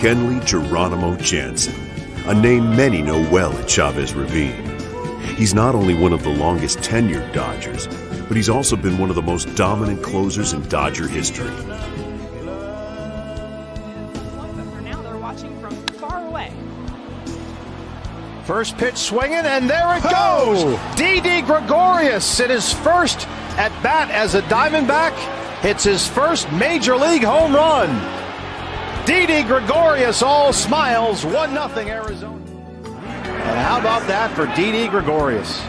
Kenley Geronimo Jansen, a name many know well at Chavez Ravine. He's not only one of the longest tenured Dodgers, but he's also been one of the most dominant closers in Dodger history. But for now, they're watching from far away. First pitch swinging, and there it goes! Didi Gregorius in his first at bat as a Diamondback hits his first major league home run. Didi Gregorius all smiles, 1-0 Arizona. And how about that for Didi Gregorius?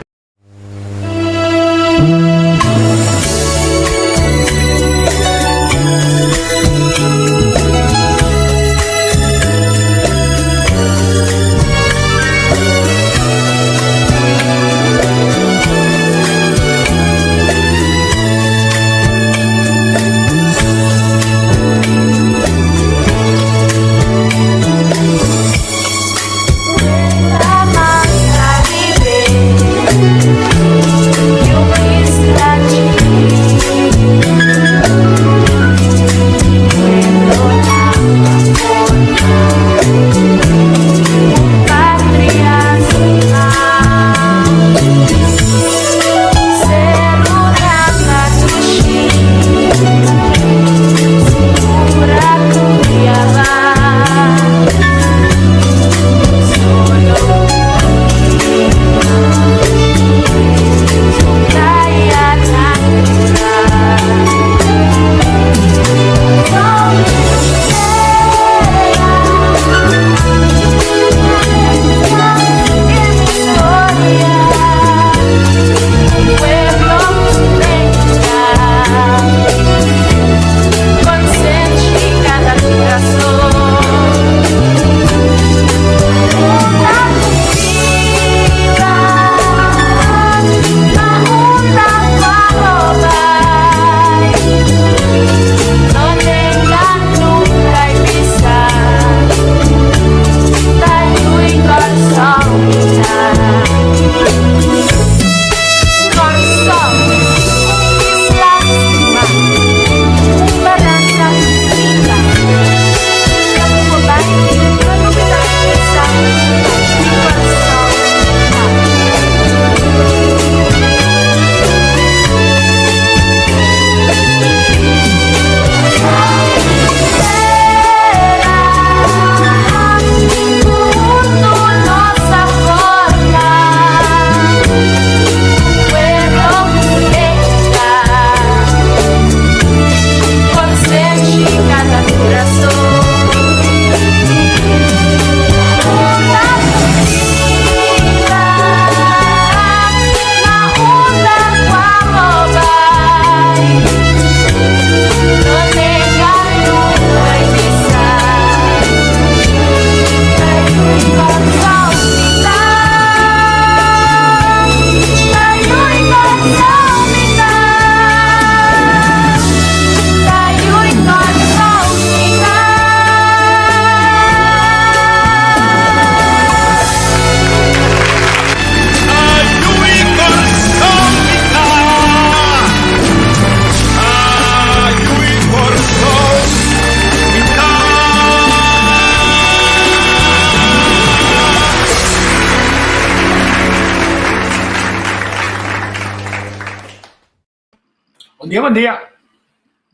Bom dia.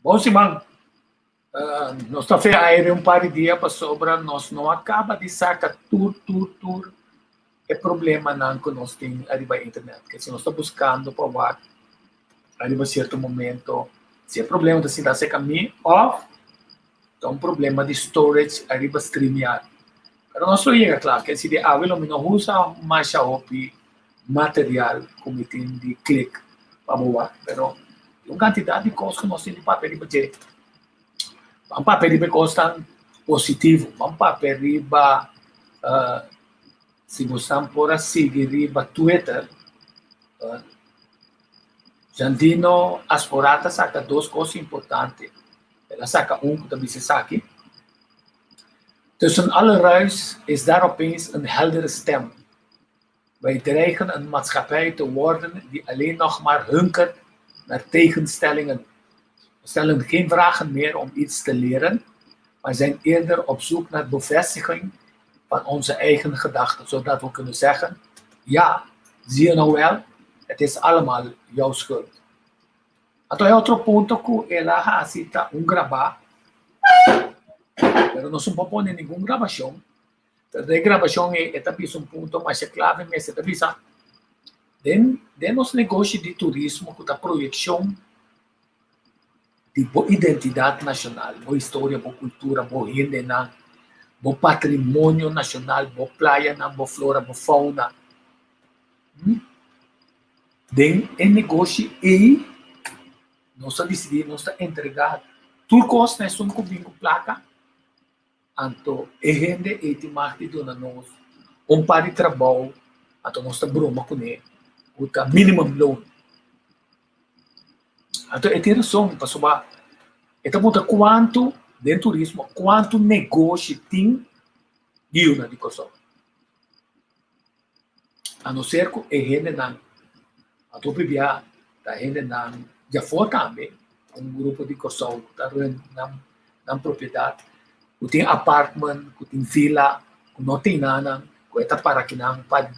Bom, Simão. Nós estamos aí um par de dias para sobra, nós não acaba de sacar tudo. É problema não que nós temos ali na internet. Porque se nós estamos buscando para ver, ali em certo momento, se é problema da cidade seca me off, então problema de storage ali para streamear. Pero nós só chega, claro, que se de avelo não usa mais material como tem de clique para boa, pero uma quantidade de coisas que nós temos de papel para ter. Vamos papel de coisa positivo, vamos papel de se gostam por seguir para Twitter, Jandino Asporata saca duas coisas importantes. Ela saca que também se saque. Tussen alle ruis is daar opeens een heldere stem. Wij dreigen een maatschappij te worden die alleen nog maar hunkert naar tegenstellingen. We stellen geen vragen meer om iets te leren, Maar zijn eerder op zoek naar bevestiging van onze eigen gedachten. Zodat we kunnen zeggen, ja, zie je nou wel, het is allemaal jouw schuld. Ato é outro ponto que ela aceita gravar, pero não se propõe nenhuma gravação. A gravação é talvez ponto mais clave, mas é talvez de nos negócios de turismo, com a projeção de boa identidade nacional, boa história, boa cultura, boa renda, bom patrimônio nacional, boa praia, boa flora, boa fauna. Den é negócio e nós decidimos entregar turcos nessa com placa, então a gente é de marca de nós par de trabalho, então nós estamos broma com ele, com o minimum loan. Então é razão para saber, então quanto de turismo, quanto negócio tem de uma de coisa. A não ser que a gente não, a tua bebida, a gente não, já foi também grupo de coisa, está na propriedade, que tem apartment, que tem vila, que não tem nada, que está para que não pode,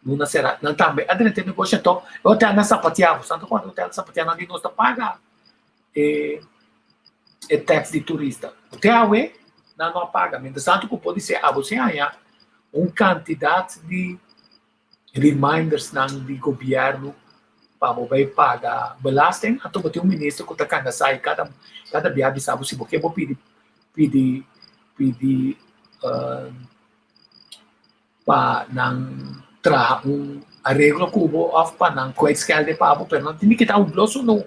não será, não também. A gente tem negócio então, eu tenho na sapateava, santo quando eu tenho na sapateava, não está paga é tax de turista. O teu não paga, mas santo que pode ser, você há quantidade de reminders de governo para você pagar belasting, então você tem ministro que está cada sai cada viagem sabe se você vou pedir para não trazer arreglo cubo of para não coisar de papo, pero não tem que estar bloso no.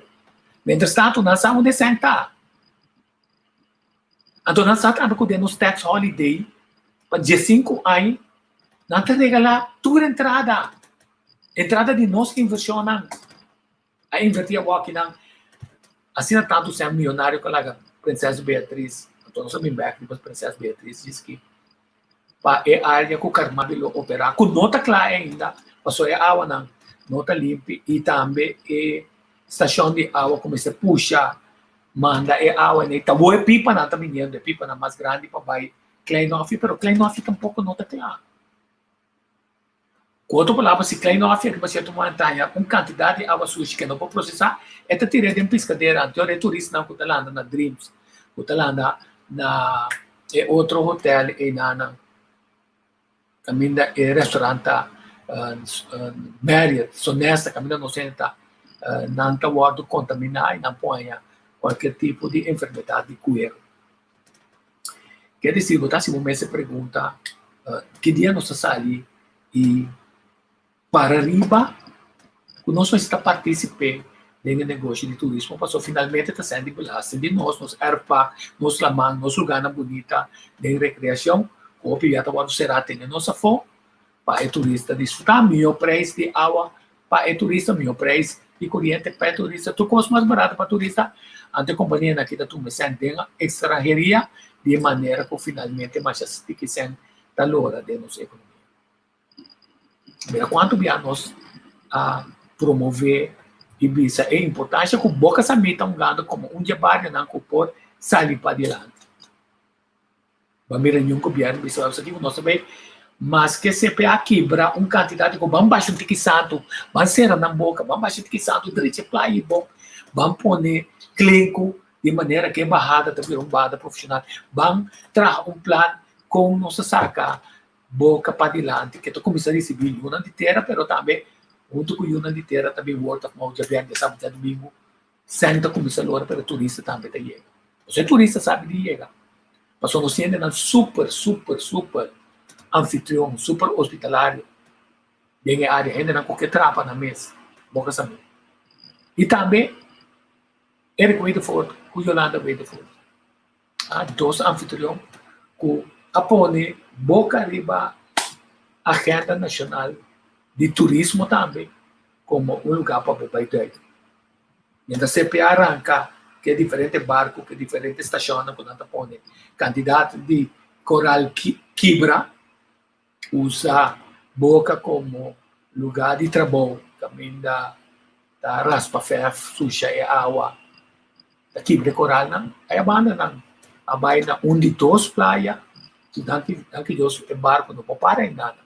Mientras tanto, nós estamos de sentar. Então nós estamos com nos tax holiday para 15 anos, nós te regalar toda entrada de nós que inversionam. A invertir a aqui não. Assim não tanto ser milionário que a Princesa Beatriz, então nós somos back depois Princesa Beatriz diz que para a área que o Carmelo operar, com nota clara ainda, passou a água não, nota limpa e também a estação de água começa a puxar, manda a água né, tá boa pipa não também é pipa não mais grande para vai Kleinoff, pero Kleinoff tampouco nota clara. Quando palavra se Kleinoff é que você tomar montanha com quantidade de água suja que não pode processar, é te tirar de pescadeira, então é turista não que tá lá na Dreams, que tá lá na outro hotel e na caminha restaurante Marriott, sonesta caminha não senta não tá guardo contaminar e não põe qualquer tipo de enfermidade de cuero. Quer dizer, você se você pergunta que dia nós saímos e para arriba, nós está participando do negócio de turismo, passou finalmente está sendo de nós, nos erpa, nos lamang, nos lugar bonita de recreação, o piata quando será tem nossa fome, para o turista desfrutar, melhor preço de água, para o turista, melhor preço de corrente para o turista, tu custa mais barato para o turista, ante a companhia aqui da turma tem extranjeria, de maneira que finalmente mais assim que sendo da lora de nossa economia. Mas quanto nós a promover Ibiza é importante que o Boca Samita gado como jabar na que pode sair para adiante. Vamos ver nenhum governo isso aqui nós sabemos, mas que CPA quebra quantidade que vamos baixar de santo, vamos ser na boca, vamos baixar de santo direito play bom, vamos pôr clínico de maneira que é barrada também bada profissional, vamos trazer plano com nossa saca boca para adiante, que tu começa a receber uma de terra, pero também junto com uma de terra também word of mouth, já vem de sábado e domingo, senta começa a lora para turista também tá chega. Você turista sabe de chega. Mas nós temos super anfitrião, super hospitalário, bem a área, ainda não qualquer trapa na mesa, boca sabe. E também Eric Waterford, com Yolanda Waterford. Dois anfitrião com apone boca arriba agenda nacional de turismo também como lugar para beber. E a CPA arranca que é diferente barco, que é diferente estação, quando apone candidato de Coral Quibra usa boca como lugar de trabalho, também da raspa ferro, suja e água da Quibra Coral, não? Aí a banda não. Abay na um de duas playa. So, daqui Deus é barco, não para em nada.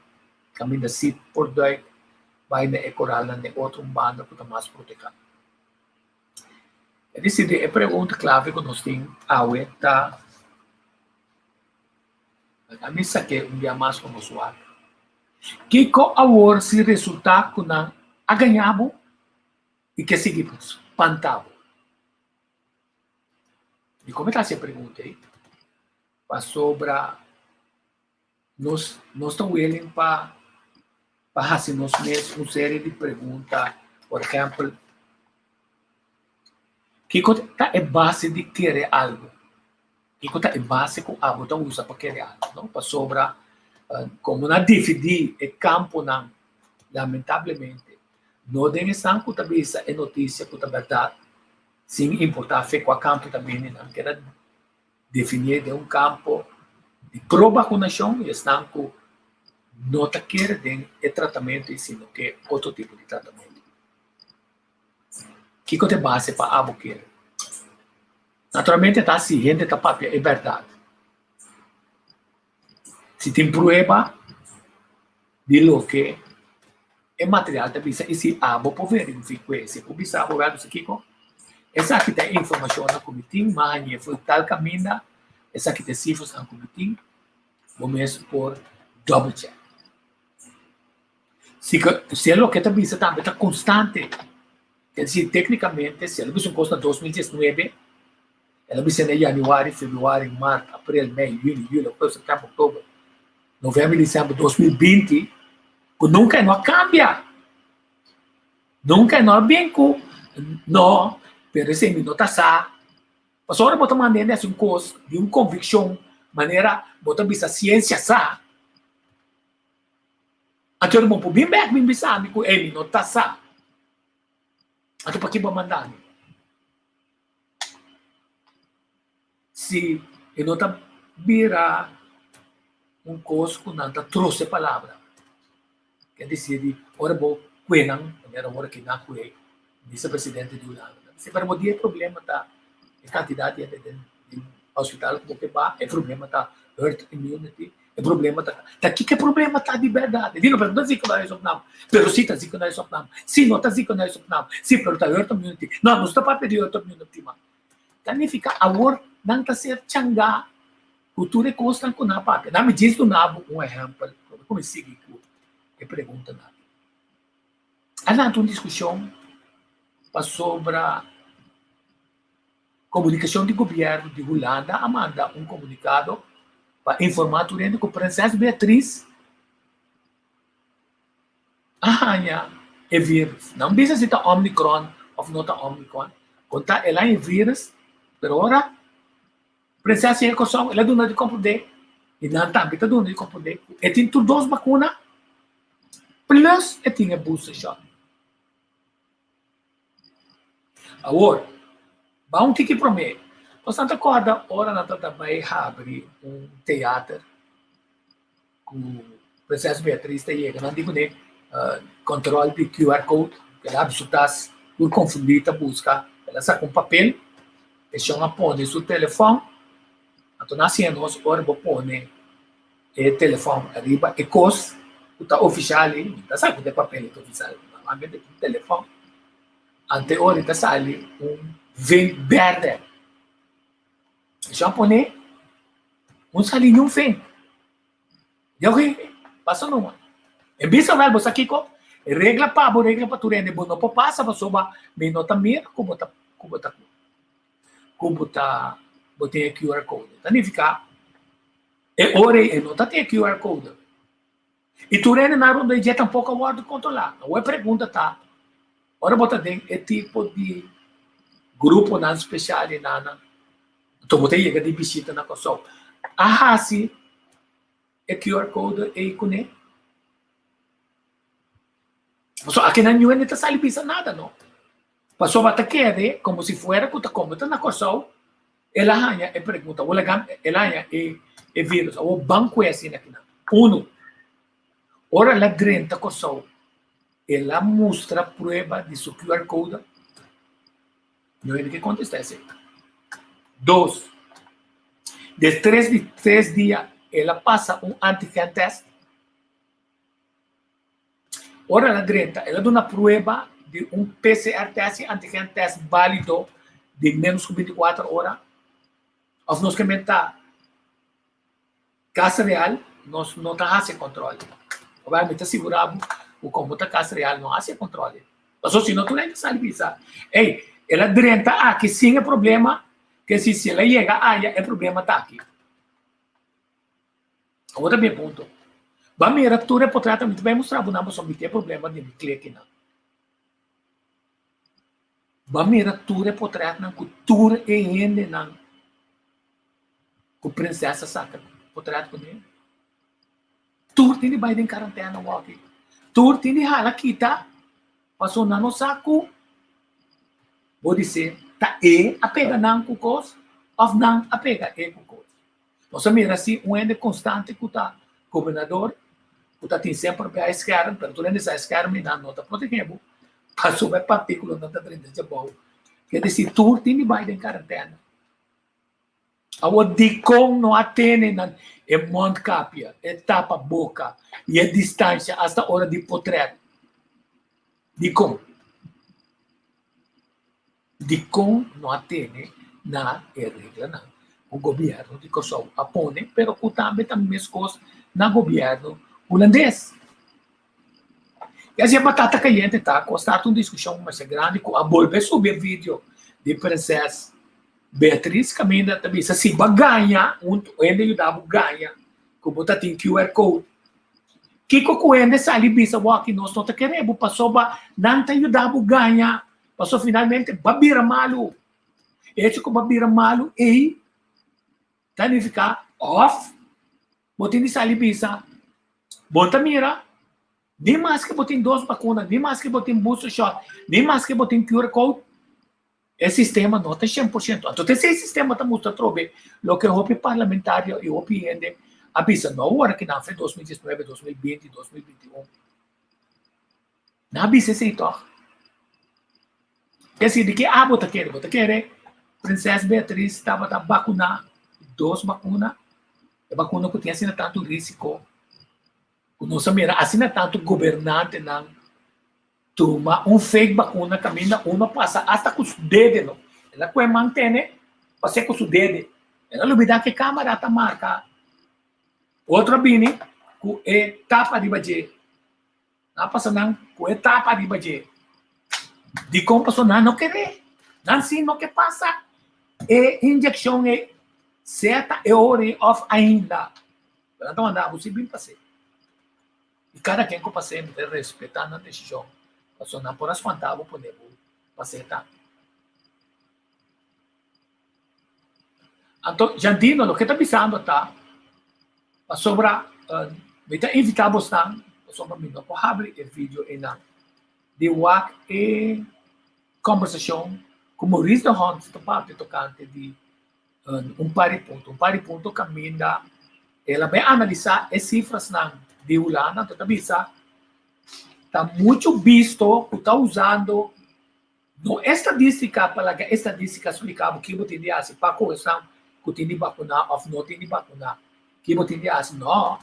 Kami na sit por daí, vai na coral na outro banda para mais proteger. Decidi é pergunta clave que nós temos awe tá. A missa que um dia mais como suave. Que co awor se resultar com a ganhabo e que seguimos pantavo. E como está essa pergunta aí? Para sobra nós estamos willing para fazer nós mesmos uma série de perguntas, por exemplo, que é base de querer algo? Que é base que a você usa para querer algo? Não? Para sobra, como na dividir o campo, não, lamentavelmente, não tem essa cabeça é notícia, que é verdade, sem importar se qual campo também, não quer definir de um campo de prova com a nação e estão com não quer de tratamento, sino que outro tipo de tratamento. Que é base para a querer? Naturalmente, está ciente, está papel, é verdade. Se tem prova de lo que é material, também e se abo por verificar, se por bisa abogado se kiko, essa aqui tem informação na comitê, mas foi tal caminho, essa aqui tem cifras na comitê, vamos por double check. Se é o que também está constante, quer dizer, tecnicamente, se ela custa 2019, ela vai ser em janeiro, fevereiro, março, abril, maio, junho, julho, agosto, setembro, outubro, novembro, dezembro de 2020, que nunca não cambia. Nunca não bem com não, pero esse não está só. Mas agora botar maneira assim coisa de uma convicção, maneira botar bisa ciência só. Até o momento bem bem bisa amigo ele não está só. Até para que vou mandar? Se ele não está vira um coisa que não está trouxe palavra. Quer dizer, ora vou cuenang, era hora que não cuei, vice-presidente do Holanda. Se para o dia problema tá, a quantidade de hospital que vai, é problema tá herd immunity, é problema tá que problema tá de verdade. Ele não pergunta se que nós opnamos, pero se tá se que nós opnamos, se não tá se que nós opnamos, se pero tá herd immunity, não está para pedir herd immunity mas. Significa awor não tá ser changa, cultura constante com na papel. Não me diz do nabo um exemplo, como sigue que pergunta nada. Há uma discussão sobre a comunicação de governo de Holanda, a manda um comunicado para informar durante que a princesa Beatriz arranha é vírus. Não precisa se está Omicron ou não está Omicron. Quando ela é vírus, pero ora, a princesa é coção, ela é dona de compoder. E não também está dona de compoder. E tem tudo duas vacinas, plus e tinha booster shot. Agora, vamos ter que prometer. Você não acorda, ora não está também abrir um teatro com a princesa Beatriz está chegando, não digo nem controle de QR Code, que ela absolutas por confundir, está busca, ela saca um papel, e chama põe no seu telefone, então assim nós agora vou pôr o telefone arriba, e coisa, está oficial, está sabe que o papel é oficial, normalmente o telefone, ante ora está sali verde. Já põe salinho vem. E ok, passa numa. E bisa vai você aqui com regra para tu rende bom não passa para soba me nota mir como tá botei QR code. Significa e ora e nota tem QR code. E tu rende na ronda já tampouco a guarda controlar. Não é pergunta tá. Ora bota tem é tipo de grupo não especial e nada. Então botei chega de visita na coisa. Ah, sim. É QR code e cone. So, aqui na New York não está bisa nada, não. Passou a bater como se fuera que como está na coisa. Ela hanya e pergunta, ela hanya e vírus. O banco é assim aqui. Uno. Ora ela drenta coisa. Ela mostra prova de seu QR code. Não é que contesta assim. 2. Después de 3 días, ela passa antigen test. Ora la 30, ela dá uma prueba de PCR test, antigen test válido de menos que 24 horas. Of nós que mentar caso real, nós não está fazendo controle. Obviamente, asseguramos o como está caso real, não faz controle. Mas se não, tu nem sabe pensar. Ei, ela 30, que sim é problema, que se ela chega, é problema tá aqui. Outro bem ponto. Vamos ver, tu é tratamento, vai mostrar para nós sobre que problema de clique não. Vamos ver, tu é tratamento, que tu é ainda não. Com princesa saca, portrait com ele. Tu tem de baixo em quarentena, walk. Tu tem de hala kita, passou na no saco. Vou dizer, tá apega não com coisa, ou não apega com coisa. Nós mira assim, ende constante que tá governador, que tá tem sempre a esquerda, mas tu nem essa esquerda me dá nota protegendo. Passou vai partícula não tá prendendo de boa. Quer dizer, tu tem de baixo em quarentena. A dicom não atende é mão capia, é tapa boca e é distância até a hora de portrait. Dicom não atende na regra não. O governo de Kosovo apone, pero também mesmas coisas na governo holandês. E assim a batata caliente tá, constar uma discussão mais grande com a bolsa sobre vídeo de princesa Beatriz caminha também se ganha ele ajudava ganha como tá tem QR code que com ele sai bisa walk nós não tá querendo passou ba não tá ajudava ganha passou finalmente babira malo esse com babira malo e tá nem ficar off botin sai bisa bota mira nem mais que botin 2 vacinas nem mais que botin booster shot nem mais que botin QR code. Esse sistema não tem 100%. Então, esse sistema está muito trobe. O que o parlamentário e o PND avisa, não hora que não foi 2019, 2020, 2021. Não avisa esse então. Quer dizer, de que bota querer. Princesa Beatriz estava a vacinar 2 vacinas. A vacuna que tinha assim tanto risco. Não sabia, assim tanto governante não. Toma fake vacuna caminha uma passa até com os dedos, ela pode manter, passa com os dedos, ela não olvida que a câmera está marcada. Outra bine, com etapa de baje, não passa não, com etapa de baje, de como passou não querer, não sim não que passa, injeção é certa hora off ainda, então andar você bem passei, e cada quem que passei respeitando a decisão. Passou na por as fantasmas podemos passar. Então, Jandino, o que está pensando tá? Sobre me está invitado a sobre mim não pode o vídeo e não de WAC e conversação com Maurice de Hans da parte tocante de pari ponto caminha ela vai analisar as cifras não de Ulana, então bisa está muito visto que está usando não estadística para que estadística explicava que você tem assim para correção que tem de vacinar ou não tem de vacinar que você tem assim não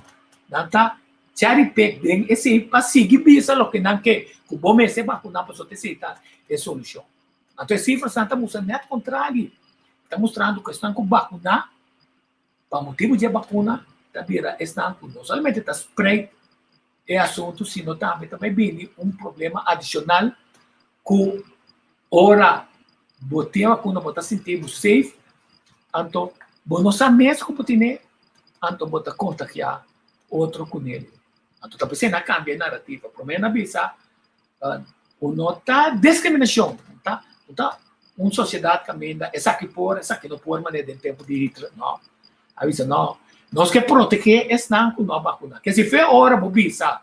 está cherry pick bem esse para seguir bisa lo que não que o bom é se vacinar para só ter certa é solução então as cifras estão mostrando net contrário está mostrando que estão com vacinar para motivo de vacuna estão não somente está spray é assunto, sino também vem problema adicional que ora botem a vacuna, botar sentido safe, então, não sabe mesmo que botem, então, botar contagiar outro com ele. Então, tá pensando na cambia narrativa, primeiro avisa, nota discriminação, tá? Uma sociedade caminha, essa que não pode, mas em tempo de Hitler, não. Avisa, não. Nós que proteger esse não com a vacuna. Que se for hora, bobisa.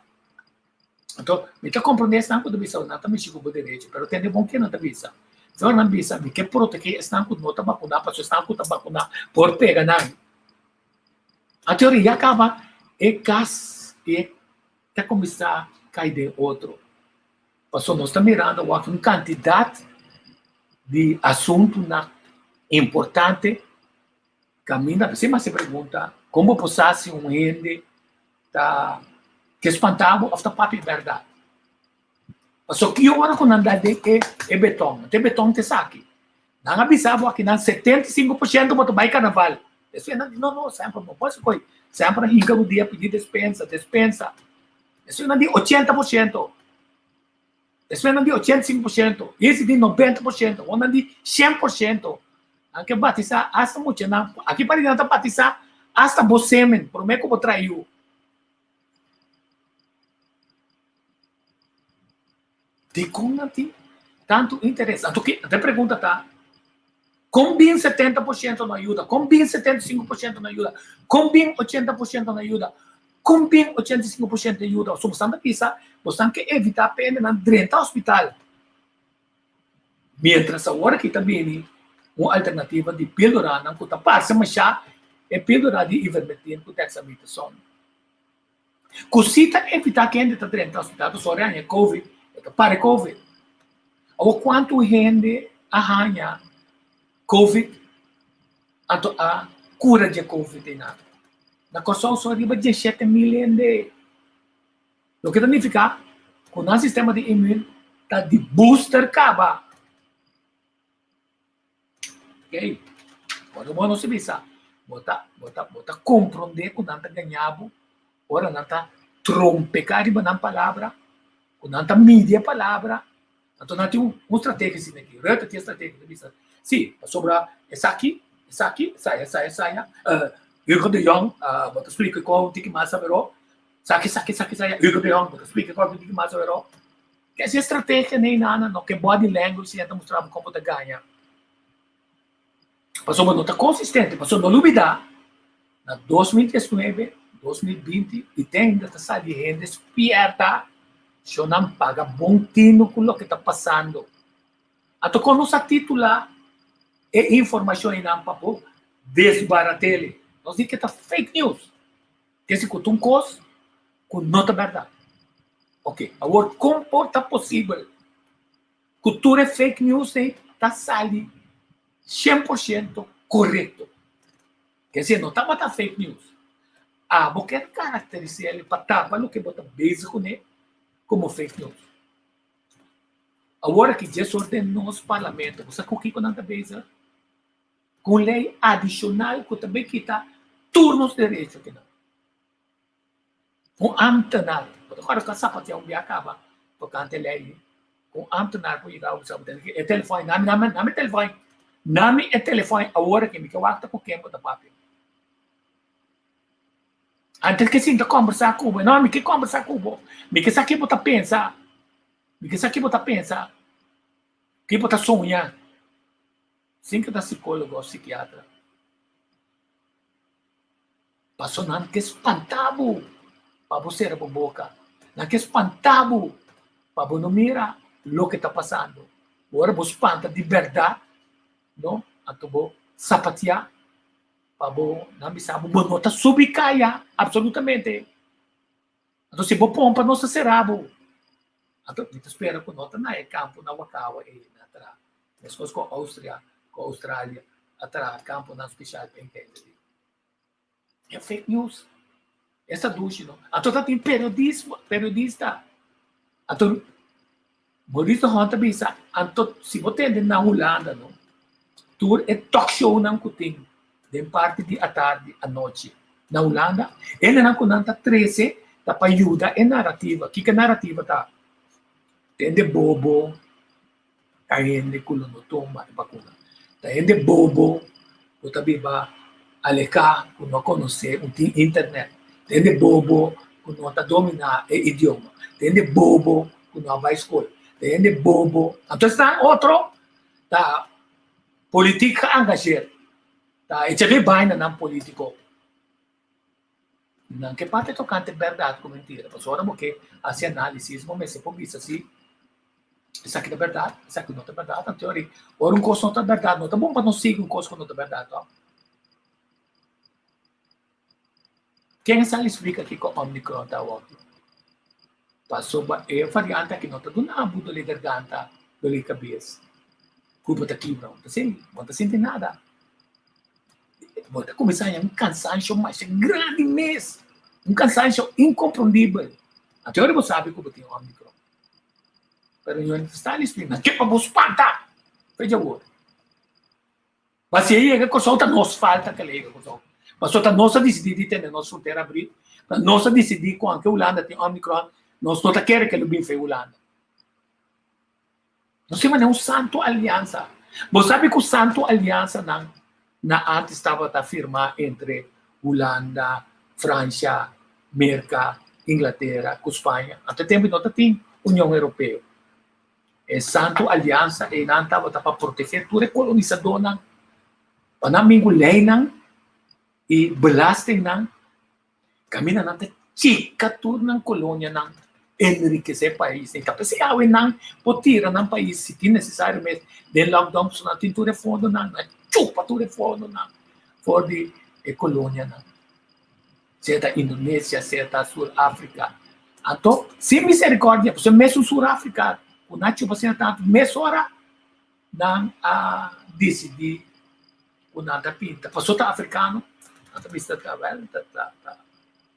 Então, me está compreendendo esse não com a vacuna, não está mexendo com o direito, mas tem de bom que não está visa. Se eu não visa, me que proteger esse não com a vacuna, para se não com a vacuna, por pegar não. A teoria acaba, que começar a cair de outro. Passou, nós estamos mirando uma quantidade de assuntos importantes camina, sempre se pergunta como posasse um gente que espantava of the papi verdade. So que hora quando anda de é beton, tem beton te saque. Não avisava aqui na 75% boto vai carnaval. Isso não, sempre não posso coi. Sempre hinca o dia pedir despensa. Isso não de 80%. Isso não de 85%. Esse de 90%, ou não de 100%. Aqui batizar hasta muito não. Aqui para não batizar hasta você men, prometo que vou trair. De como não tem tanto interesse. Até pergunta tá. Com bem 70% não ajuda, com bem 75% não ajuda, com bem 80% não ajuda, com bem 85% ajuda. So, você tem que evitar a pena na direita ao hospital. Mientras agora que também uma alternativa de pílula, não custa passa, mas já é pílula de ivermectina com dexamethasone. Cosita evitar que ainda está direita ao hospital, só é COVID, para COVID. Ou quanto gente arranha COVID, a cura de COVID na corção só arriba 17 mil de. O que significa que o sistema de imune está de booster acaba. Ok? Quando não se visa, bota compreender que não está ganhando, ora não está trompecar riba na palavra, que não está mídia palavra. Então, não tem uma estratégia assim aqui. Reta tem estratégia de visa. Sim, sobre essa aqui, essa. Hugo de Jong, vou explicar como tem que mais saber. Essa. Hugo de Jong, vou explicar como tem que mais saber. Que essa estratégia nem nada, não que body language se mostrar como te ganha. Passou uma nota consistente, passou não dúvida. Na 2019, 2020, e tem ainda essa de gente esperta, se não paga bom tino com o que está passando. Ato quando se titula e informação em não papo desbaratele. Nós dizemos que está fake news. Que se custa coisa com nota verdade. Ok. Agora, como é possível? Cultura é fake news está sali 100% correto. Quer dizer, não está fake news. Porque caracterizar ele para tapar o que bota básico como fake news. Agora que Jesus ordenou nos parlamentos, você coquei com nada beza, com lei adicional que também quita turnos de direito que não. Com amtenar, agora que a sapatia um dia acaba, porque ante lei, com amtenar por chegar ao sapatia, é telefone, nome telefone, nome é telefone, agora que me quer com quem bota papel. Antes que sinta conversar com o não, me quer conversar com o me quer saber botar pensar, que botar sonhar, sem que da psicólogo ou psiquiatra. Passou não que espantado para você ir para a boca, não que espantado para você não mirar o que está passando. Agora você espanta de verdade, não? Então você sapatear, para você não me sabe, você não está subcaia, absolutamente. Então se você pompa, não se será. Então, kita espera ko nota na campo na Wakawa natra. Mas ko Austrália, atra campo na special penquete. É fake news. Essa duche, não. Então tá tem periodista. Então Maurício Honta bisa, então se você tem na Holanda, não. Tour é talk show não kuting. De parte de à tarde à noite. Na Holanda, ele não conta 13 da para ajuda é narrativa. Que narrativa tá? Tende bobo, tende kulo no toma e bakuna. Tende bobo, o tabi ba aleka kuno conhecer o internet. Tende bobo, kuno ta domina e idioma. Tende bobo, kuno vai escola. Tende bobo. Então está outro, tá política engajar. Tá, e também vai na político. Não que parte tocante verdade com mentira. Mas agora porque esse análise, mas se for visto assim, isso aqui é verdade, isso aqui não é verdade, na teoria. Ora, um curso não é verdade, não é bom para não seguir um curso que não é verdade. Ó. Quem sabe explica aqui com o Omicron da outra? Passou a variante aqui, não está do nabo do garganta, do cabeça. Culpa está aqui, não está sem nada. Bota começar a um cansaço mais grande mesmo. Um cansaço incompreendível. Até agora você sabe como tem o Omicron. Pero eu está ali explicando. Que para você espantar? Veja agora. Mas se aí é que coisa nos falta que ele é coisa. Mas só nós decidir ter nossa fronteira abrir. Nós decidir com a Holanda tem Omicron. Nós não queremos que ele venha para a Holanda. Nós temos uma santo aliança. Você sabe que o santo aliança na antes estava a firmar entre Holanda, França, América, Inglaterra, com Espanha. Até tempo não tem União Europeia. É santo aliança e não estava para proteger todo colonizador não. Para não lei não e belasting não. Kami na natin chika tudo na colônia não enriquecer o país. Então, se há não potira no país se é necessário mesmo de lockdown, se não tem tudo fundo não, chupa tudo fundo não, for de colônia não. Certa Indonésia, certa Sul-África. Então, se misericórdia, você mesmo Sul-África, o nacho você tanto mesmo hora não a decidir o nada pinta. Para o africano, não vista tá.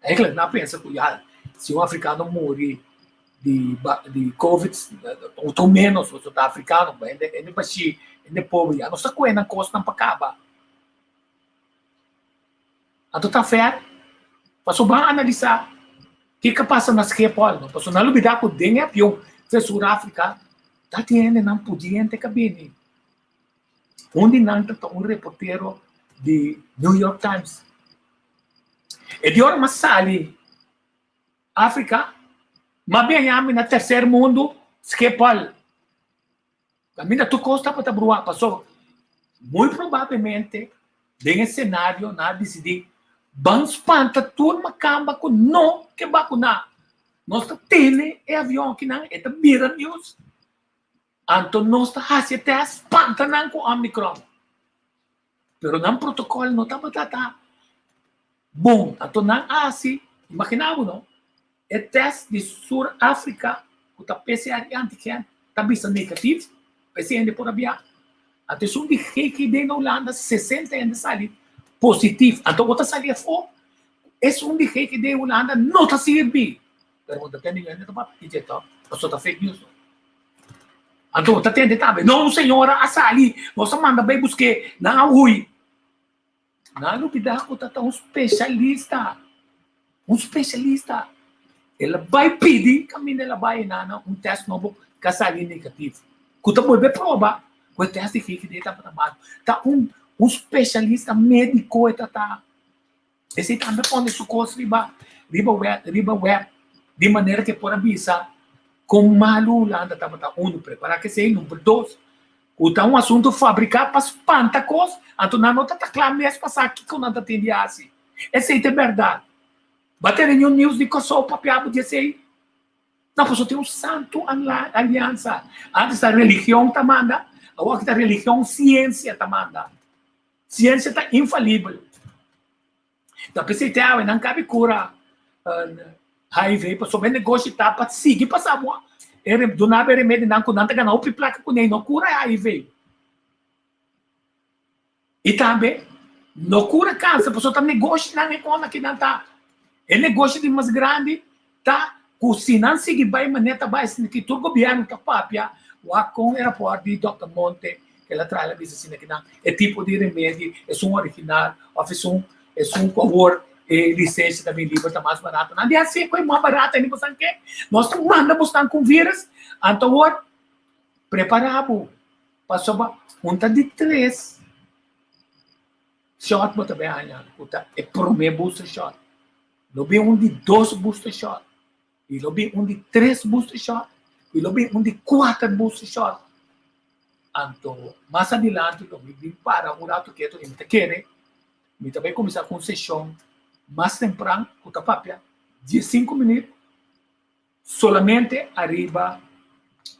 É claro, não pensa que se um africano morrer de Covid, ou menos se o africano, ele vai ele pobre, não está com a costa não para acabar. Então está fair, passou bem analisar o que passa nas Repol, passou na lubida com o dengue avião, se Sul-África, está tendo não podia ter cabine. Onde não está um reporteiro de New York Times. E de hora mais sali, África, mas bem na terceiro mundo, Skepal. Caminha tu costa para tabruar, passou. Muito provavelmente, nesse cenário, na decidir, vamos espanta turma camba com não que vacunar. Nossa tele e avião que não, é mira news. Então, nós fazemos até espanta não com Omicron. Pero não protocolo, não está bom, então não assim, imaginava não? É teste de Sul-África, o PCR antigen, está visto negativo, PCR por aviar. Até se um de que de na Holanda, 60 ainda sali positivo. Então, outra salia fora, esse um de que de Holanda não está servindo. Pero quando tem ninguém, não está pedir, só está fake news. Então, está tendo também, não, senhora, a sali, nós manda bem buscar, não, ui. Na lupida ko tata um especialista. Ela vai pedir kami nila vai na um teste novo kasali negativo. Kuta mo be prova, o teste que data para trabalho. Tá um especialista médico tata. Esse também pode sucos riba web de maneira que por avisa com malu lá anda tata preparar que sei número 2. Então, um assunto fabricar para espantar coisas. Então, não está claro mesmo passar aqui que não está tendo assim. Essa é a verdade. Bater em um news de que só o papiado de sei. Não, porque tem um santo aliança. Antes da religião está manda, agora da religião ciência está manda. Ciência está infalível. Então, pensei que não cabe cura HIV, para somente negócio está para seguir para Samoa. Do nada remédio não com nada ganhar o placa com nem não cura HIV. E também não cura câncer, porque só tá negócio na economia que não tá. É negócio de mais grande, tá? Se não seguir bem, maneta vai que todo governo tá papia, o com aeroporto de Dr. Monte, que ela traz a visita que não é tipo de remédio, é um original, é um favor. Licença também livre está mais barato. Não é assim, é mais barato, não é que nós mandamos com vírus, então, preparamos, passou junta de 3 shot, mas também é primeiro booster shot. Lobi de 2 booster shot, e lobi de 3 booster shot, e lobi de 4 booster shot. Então, mais adiante, lobi para um rato que eu quero, me também começar com sessão mais temprano, com a papia, 15 minutos, solamente arriba,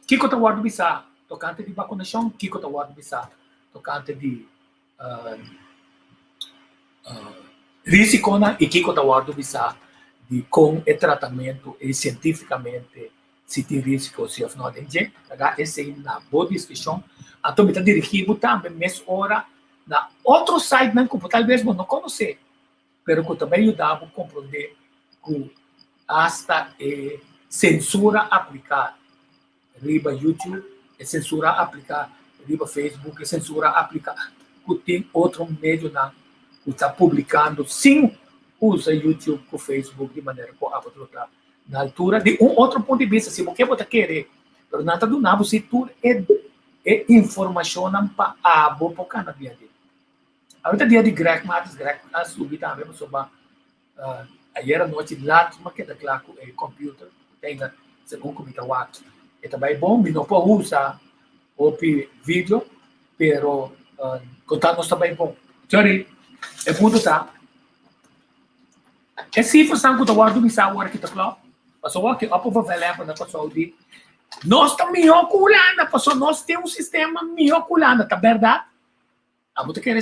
Kiko ta ward bisa, tocante de vacunação, Kiko ta ward bisa, tocante de risco na e Kiko ta ward bisa, de com o tratamento e cientificamente se tem risco, se não tem jeito, essa é uma boa discussão. Então, me está dirigindo também, nessa hora, na outro site não que talvez não conhecer, pero que também ajudava a compreender que hasta censura aplicada riba YouTube, é censura aplicada riba Facebook, é censura aplicada que tem outro meio que está publicando sem usa YouTube com Facebook de maneira que a na altura de outro ponto de vista, se você querer, mas nada do nada, se tudo é informação para a boa para dia dele. Agora dia de Greg Matos subi também sobre ayer à noite lá, mas que daquela computer tem segundo como está o é também bom, não pode usar o vídeo, pero contar nós também bom. Sorry, é muito tá. É se for sangue do guardo misa agora que tá claro. Passou aqui, apo vai levar na pessoa de nós também oculando, passou nós tem um sistema meio oculando, tá verdade? Ah, você quer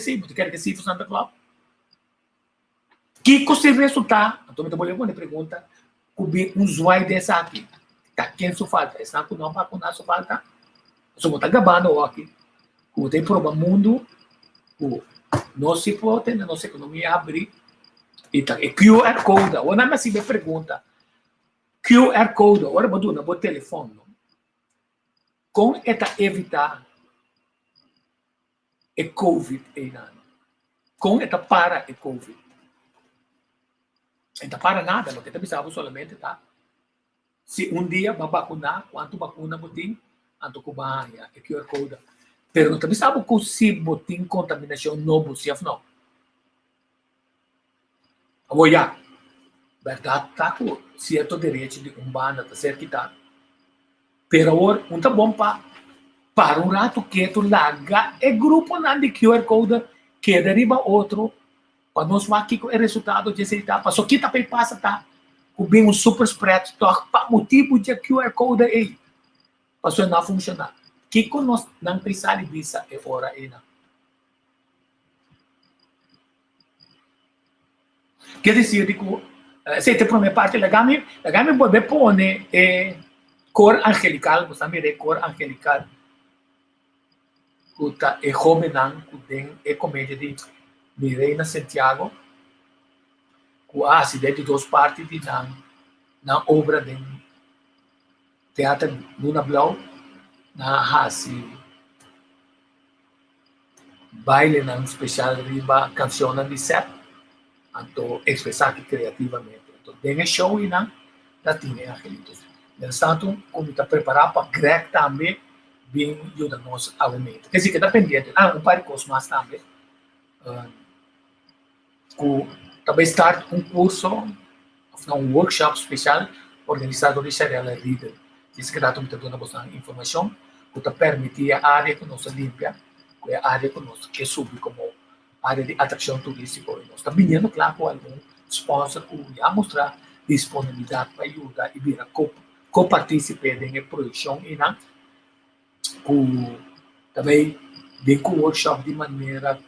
que se for Santa Claus? Que coisa resulta? Então me trabalhou uma pergunta, que um usuário dessa aqui, tá quem só falta, está com não vacinar só falta. Só tá gabando aqui. O tem problema mundo, o nosso pode, nossa economia abrir. E tá, QR Code, ou não mais se me pergunta, QR Code, agora vou dar no telefone, como é para evitar o Covid aí não? Como é para o Covid? Não para nada, não tem que solamente tá. Se um dia vai vacinar, quanto vacuna botim, anto que vai o QR Code. Pero não tem que se botim contaminação não possível não. Apoiar. Verdade, está com certo direito de banda, está certo que está. Pero agora, não está bom para um rato que tu larga o grupo de QR Code que deriva outro, para nós ver aqui o resultado de esse etapa. Só que também passa, tá? Com bem um super spread, para motivo de QR Code aí. Para não funcionar. Que com nós não pensar em visa é hora aí, não. Quer dizer, digo, se tem primeira parte, legame pode pôr cor angelical, você me cor angelical, que é jovem, que tem comédia de Mireina Santiago, que há acidente de duas partes na obra de teatro Luna Blau, na Hasi, baile na especial riba canção de set. Então, expressar criativamente. Então, tem show e não tinha angelitos. Portanto, como está preparado para Greg também, bem ajuda-nos a aumento. Quer dizer, que dependente, um par de coisas mais também. Também está um curso, um workshop especial, organizado de Xarela Reader. Isso que dá também toda a informação, que permite a área que nós limpa, que é a área que nós que sube como área de atração turística. Nós estamos vindo, claro, com algum sponsor que vai mostrar disponibilidade para ajudar e vir a co-participar na produção e também vem com o workshop de maneira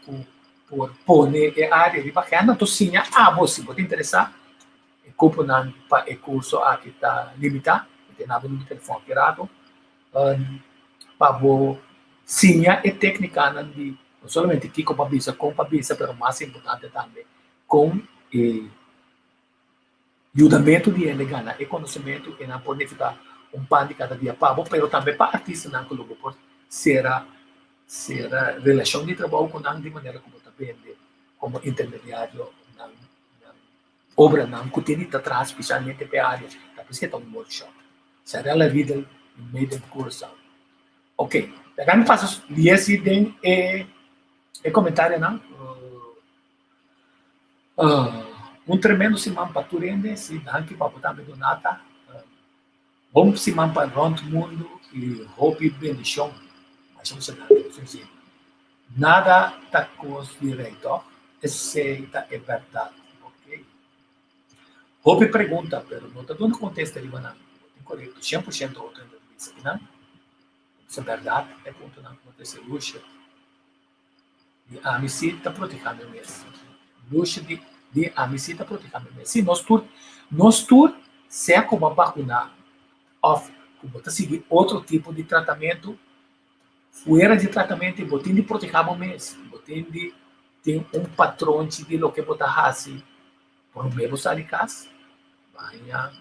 por pôr a área de bacana. Então, sim, você pode interessar, para o curso aqui está limitado, tem nada no telefone virado, para você, sim, é técnica de não somente aqui com a bisa, mas mais importante também, com ajudamento de ganhar e conhecimento e não pode ficar pão de cada dia para mas também para artistas não que por ser a relação de trabalho com não de maneira como também como intermediário na obra não que tem que atrás especialmente para a área da pesquisa um workshop será a vida no meio do curso. Ok, agora me faço esse tem comentário não um tremendo simão para Turende, se não que para botar do nada, bom simão para o mundo e hope bendição, mas não se nada está com direito, aceita é verdade, ok? Hope pergunta, pero não está dando contexto ali, não, incorreto, 100% outra entrevista, não? Isso é verdade, é ponto não acontece luxo, e a missão está protegendo mesmo, luxo de amicita protegendo. Se nós tur se é como vacunar, off, como seguir outro tipo de tratamento, fora de tratamento, botim de proteger mesmo, Botindi tem patrão de lo que bota hasi. Por meio sa likas. Banyak.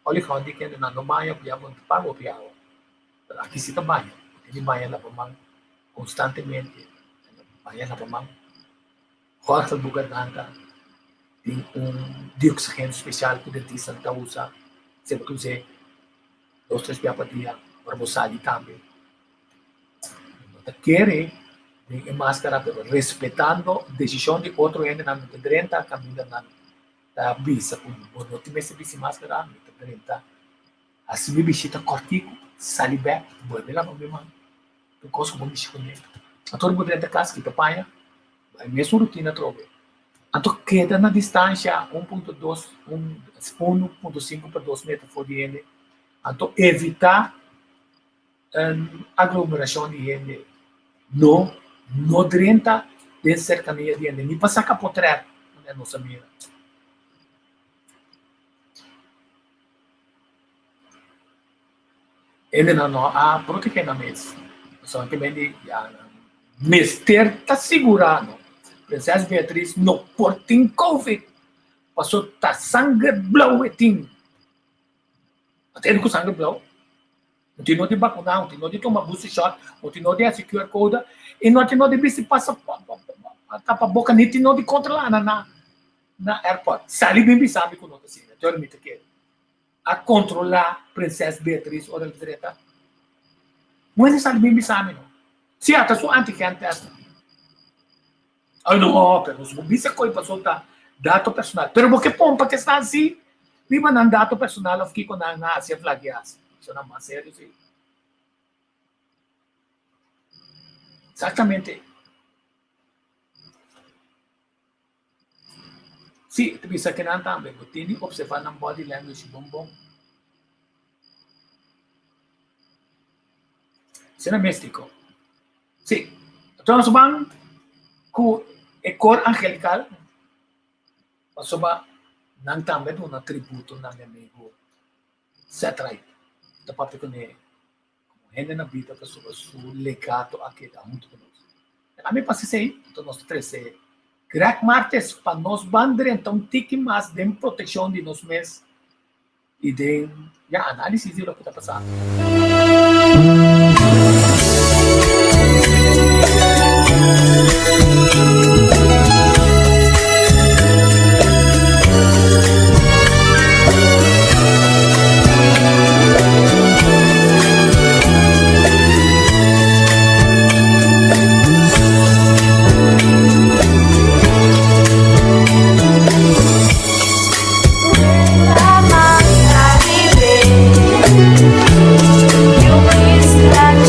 Olha quando que na no banyak dia pun pago piao. Aqui se tá banyak. Ini banyak lah pemang constantemente. Banyak lah pemang. Hotel bukan nangka. Tem dioxigênio especial que o dentista está usando. Sempre que você 2-3 dias por dia, para você também. Não quer tem máscara, pero respeitando a decisão de outro gente na 30 caminho na bisa com não tem mais bisi máscara, 30. Assim me visita cortico, salibe, vuelve lá para mim, tu coisa como me esconde. A todo mundo dentro da casa que te apanha, vai mesmo rotina trove. Então queda na distância 1.2, 1.5 para 2 metros fora de gente. Então evitar aglomeração de gente. Não 30 de cercania de gente. Nem passar a potrar na nossa mira. Ele não há proteger na mesa. Só que bem Mister está segurando. Princesa Beatriz não portem Covid. Passou tá sangue blau eting. Até com sangue blau. Não tinha de vacunar, não tinha de tomar booster shot, não tinha de secure code, e não tinha de se passar tapa boca, nem tinha de controlar na airport. Sali bem sabe que não está assim. Eu admito que a controlar Princesa Beatriz ou da direita. Não é sali bem sabe não. Se até sua anti-can testa. Ay, no, pero bisa ko ipasulta dato personal. Pero porque pompa que está assim, di ba ng dato personal of kiko na nga siya flagyas. Isso na mas sério, sim. Exatamente. Sim, bisa que não também, mas tem que observar ng body language bombom. Sina místico. Sim. Então, subang ku ekor angelical pasoba nang também na tributo na amigo satray dapat ko ne hende na vida pasoba su legato aqui da muito conosco a mim passa sei então nós três crack martes para nós bandre então tiki mais de proteção de nós mesmos e de análise de lo que está passando. You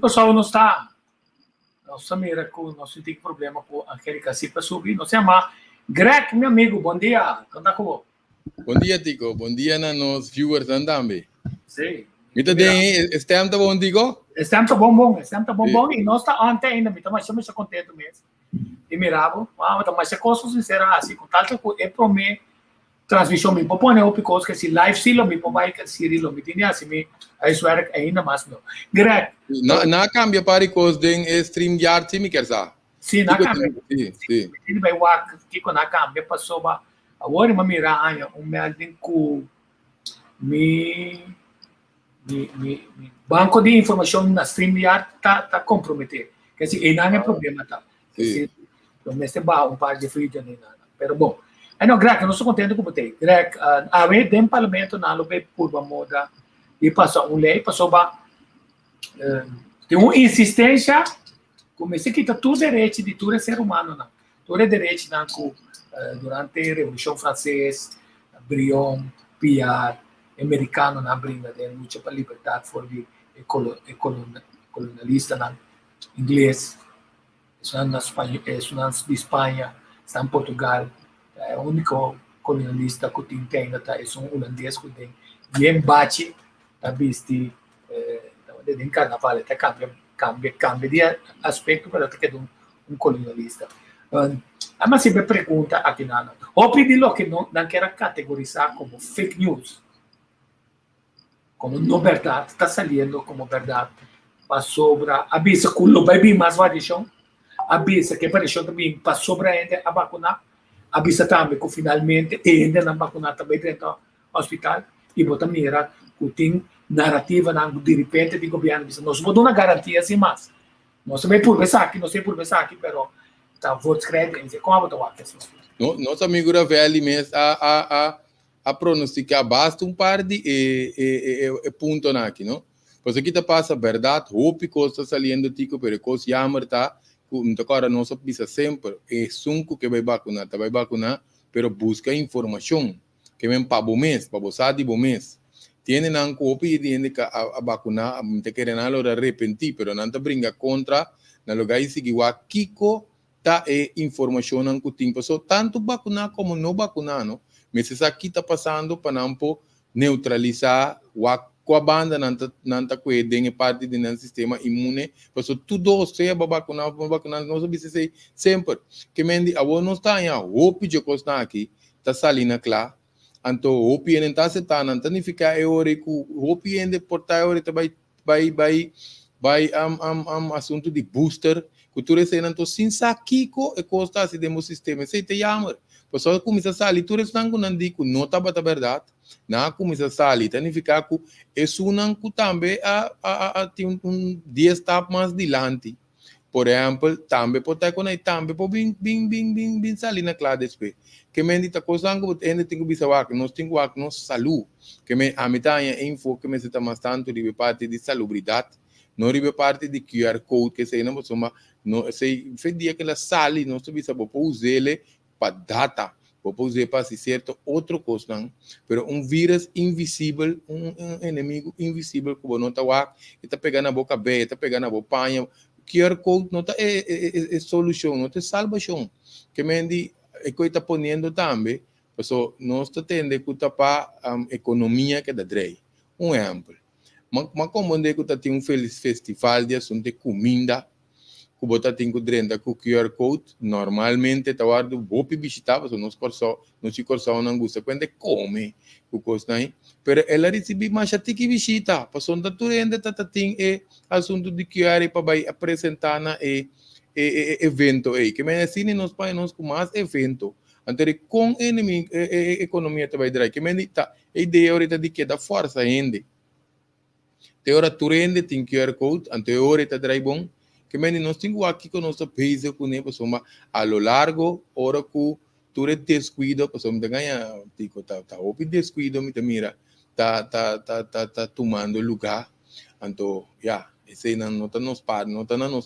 pessoal não está, nossa mira com nosso tem problema com aquele que para subir, não se chama Greg, meu amigo, bom dia, canta com Bom dia, Tico. Bom dia na nos viewers também. sim. Mita tem este ano tá bom, Tico? Este ano tá bom, e nós está ontem ainda, me tá mais contente mesmo. E mirava, mas mais coisa sincera assim, com tal que é para mim transmissão me propõe o because que se live se lo me vai que se lo me tinha assim me aí suara ainda mais não. Greg, Na cambia para cos den stream yard sim, quer sa. sim, na câmera. Sim. Ele vai walk que com na câmera passou ba agora uma miranha melding com me banco de informação na StreamYard tá comprometido. Quer dizer, não é problema tá. Sim. Então, nesse bar par de frio nem nada. Pero bom, não, Greg, eu não sou contente com você. Greg, a vez do parlamento na lube por moda e passou lei, passou ba tem uma insistência como se quita tudo direito de todo ser humano não. Todo direito não durante a Revolução Francesa, Brion, Pierre, americano na briga de luta para a liberdade for de colonialista na inglês, isso na Espanha, isso na de Espanha, está em Portugal, é o único colonialista que tem ainda tá, é um holandês que tem bem bate, tá visto de carnaval até cambia de aspecto para ter um colonialista. Mas sempre pergunta aqui na ou pedir que não quer categorizar como fake news. Como não verdade, está saindo como verdade, para sobra, avisa que o vai vir mais variação, avisa que variação também para sobra ainda a vacuna, avisa também que finalmente ainda na vacuna também dentro do hospital, e bota mira que tem narrativa de repente de governo, nós vamos dar uma garantia assim mais, nós também por pensar aqui, não sei por pensar aqui, mas tá votos crédito, como a botar aqui assim. Nosso amigo Ravelli mesmo a pronosticar basta par de ponto aqui, não? Pois aqui tá passa verdade, hope costa saliendo tico, pero cos yammer tá, agora nós precisa sempre sunco que vai vacunar, pero busca informação, que vem para o mês, para o sábado bom mês. Tiene nan copy tiene que a vacunar, te querem algo de arrepentir, pero não te brinca contra, na lugar seguir wa kiko tá informação nan kuting, so tanto vacunar como não vacunar, não? Mas isso aqui está passando para não neutralizar a banda não está cuidando parte do sistema imune, porque tudo seja vacunar, nós precisamos sempre que mendi a não está aí, o pedido costa aqui está salindo claro, então o pedido está setando, não tem ficar hora que o pedido portar hora vai assunto de booster, que tu recebe então sem saquico e costa assim demo sistema, isso te chama. Pessoal começa a sair, tu estão não digo não tá bata verdade, na começa a sair, tem que ficar com isso não também tem um 10 etapa mais adiante. Por exemplo, também pode ter com também pode bem sair na classe depois. Que me dita coisa que ainda tem que bisa wak, nós tem wak nós saúde, que me a metade info que me se tá mais tanto de parte de salubridade, não de parte de QR code que se não não se fez dia que ela sai, nós bisa para usar ele para data, para usar para se certo outro coisa, pero vírus invisível, inimigo invisível que não está lá, está pegando a boca aberta, está pegando a boca panha, QR code não está é solução, não é salvação, que me diz é que está ponendo também, pessoal, nós está tendo que tapar a economia que dá drei, exemplo, mas como onde que tem festival de assunto de comida que bota tem que drenda com QR code normalmente tá guardo vou visitar porque nós se corção não gosta quando come o coisa aí pero ela recebe mais até que visita passou da turenda tá tem assunto de QR para vai apresentar na evento aí que me assim nos países com mais evento anterior com inimigo economia tá vai dar que me tá a ideia ahorita de que dá força ainda te hora turenda tem QR code anterior tá drai bom que nós temos aqui com nosso país com né pessoal a lo largo hora que tu descuido pessoal me ganha tipo tá o descuido me mira tá tomando lugar então Esse não está nos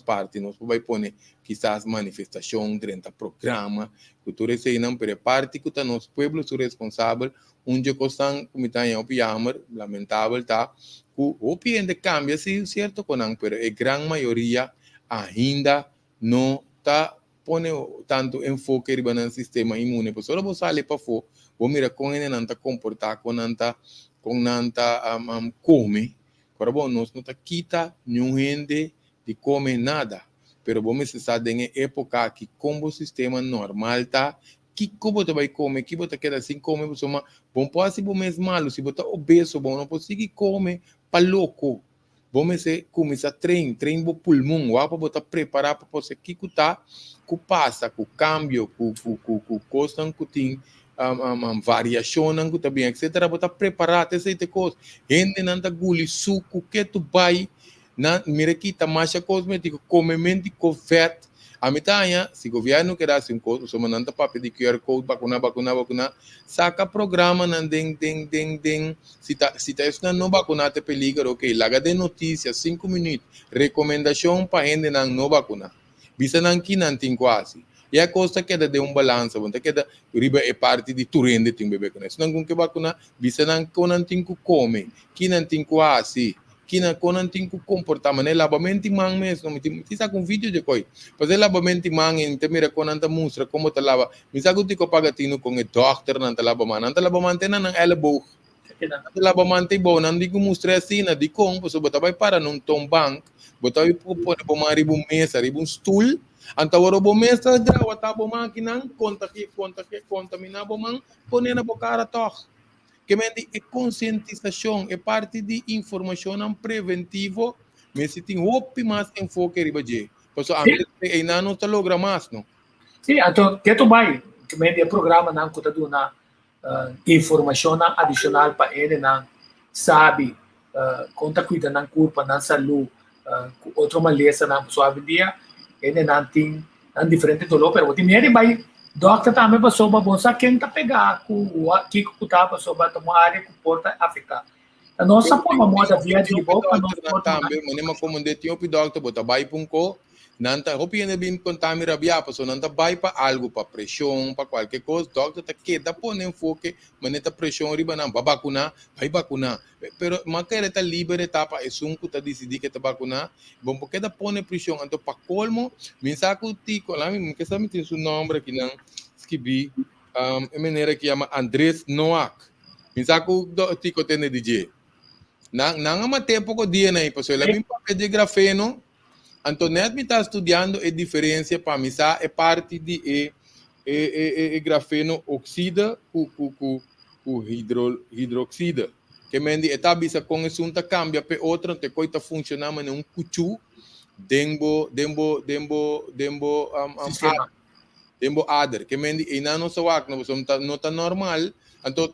parte, nós vai pôr quizás manifestação, 30 programa, cultura esse não é parte que está nos pueblos responsável, onde costan como está em opiamar, lamentável tá, o piende cambia sim certo conan, pero a grande maioria ainda não está pone tanto enfoque no sistema imune, por só você sale para fora, vou mirar com ele não tá comportar, com nanta come. Agora, bom, nós não quita nenhum gente de comer nada, pero vamos estar em época que como o sistema normal tá, que como você vai comer, que você quer assim comer, você bom pode ser bom mesmo malo, se você obeso, bom não consegue comer para louco, vamos começar trein bo pulmão, lá para você preparar para você que tá, que passa, que cambio, que costa que tem variação que também, etc. Você preparar essa coisa, gente não tá guli suco que tu vai na mira que tá marcha cosmético, comemento com vet, a metade, se o governo quer assim coisa, só manda papel de QR code, vacuna, saca programa não ding, se tá estudando não vacuna te peligra, ok, laga de notícias 5 minutos, recomendação para gente não vacunar, bisa não que não tem quase. E a coisa queda de balanço, porque queda riba é parte de turende tem bebê com isso. Não com que vacuna, bisa não tem que comer, que não tem quase. Que não tem que comportar, mas lavamento mão mesmo, me saca vídeo de coisa, fazer lavamento mão e te mira quando anda mostra como te lava, me saca o tico pagatino com o doctor não te lava mão, não te lava mão não elbow, não te lava mão te bom, não digo mostra assim, não digo como, você bota vai para num tombang, bota vai pôr para uma ribo mesa, ribo stool, anta o ribo mesa, draw a tabo máquina, conta que contamina bo mão, põe na boca cara toch. Que é conscientização, é parte de informação preventivo, mas se tem mais enfoque riba de, porque a gente não está logra mais, não? Sim, então que tu vai, que é programa não conta do na informação adicional para ele não sabe conta cuida na culpa na saúde, outra maleza na suave dia, ele não tem diferente do logo, mas ele vai doctor também passou para bolsa quem tá pegar o que tá passou para tomar área que porta África. A nossa forma moda via de boca nós também, mas nem como de tinha o doctor bota vai punco, não tá hopiando bem contamina rabia, passou não tá vai para algo para pressão, para qualquer coisa, doctor tá que dá pôr enfoque, mas neta pressão riba não, vai vacunar, pero maquera tá livre tá para esunco tá decidir que tá vacunar, bom porque dá pôr pressão, então para colmo, me saco tico lá, me que sabe tem seu nome aqui não, escrevi, maneira que chama Andrés Noack, me saco tico tem DJ. Não há tempo que dia nem, pessoal. Ele papel de grafeno. Antoinette me está estudando a diferença para mim, é parte de grafeno oxida com hidroxida. Que mendi está bisa com isso não cambia para outra, te coita funcionar mas um cuchu, dembo adder. Que mendi e não só não está normal. Então,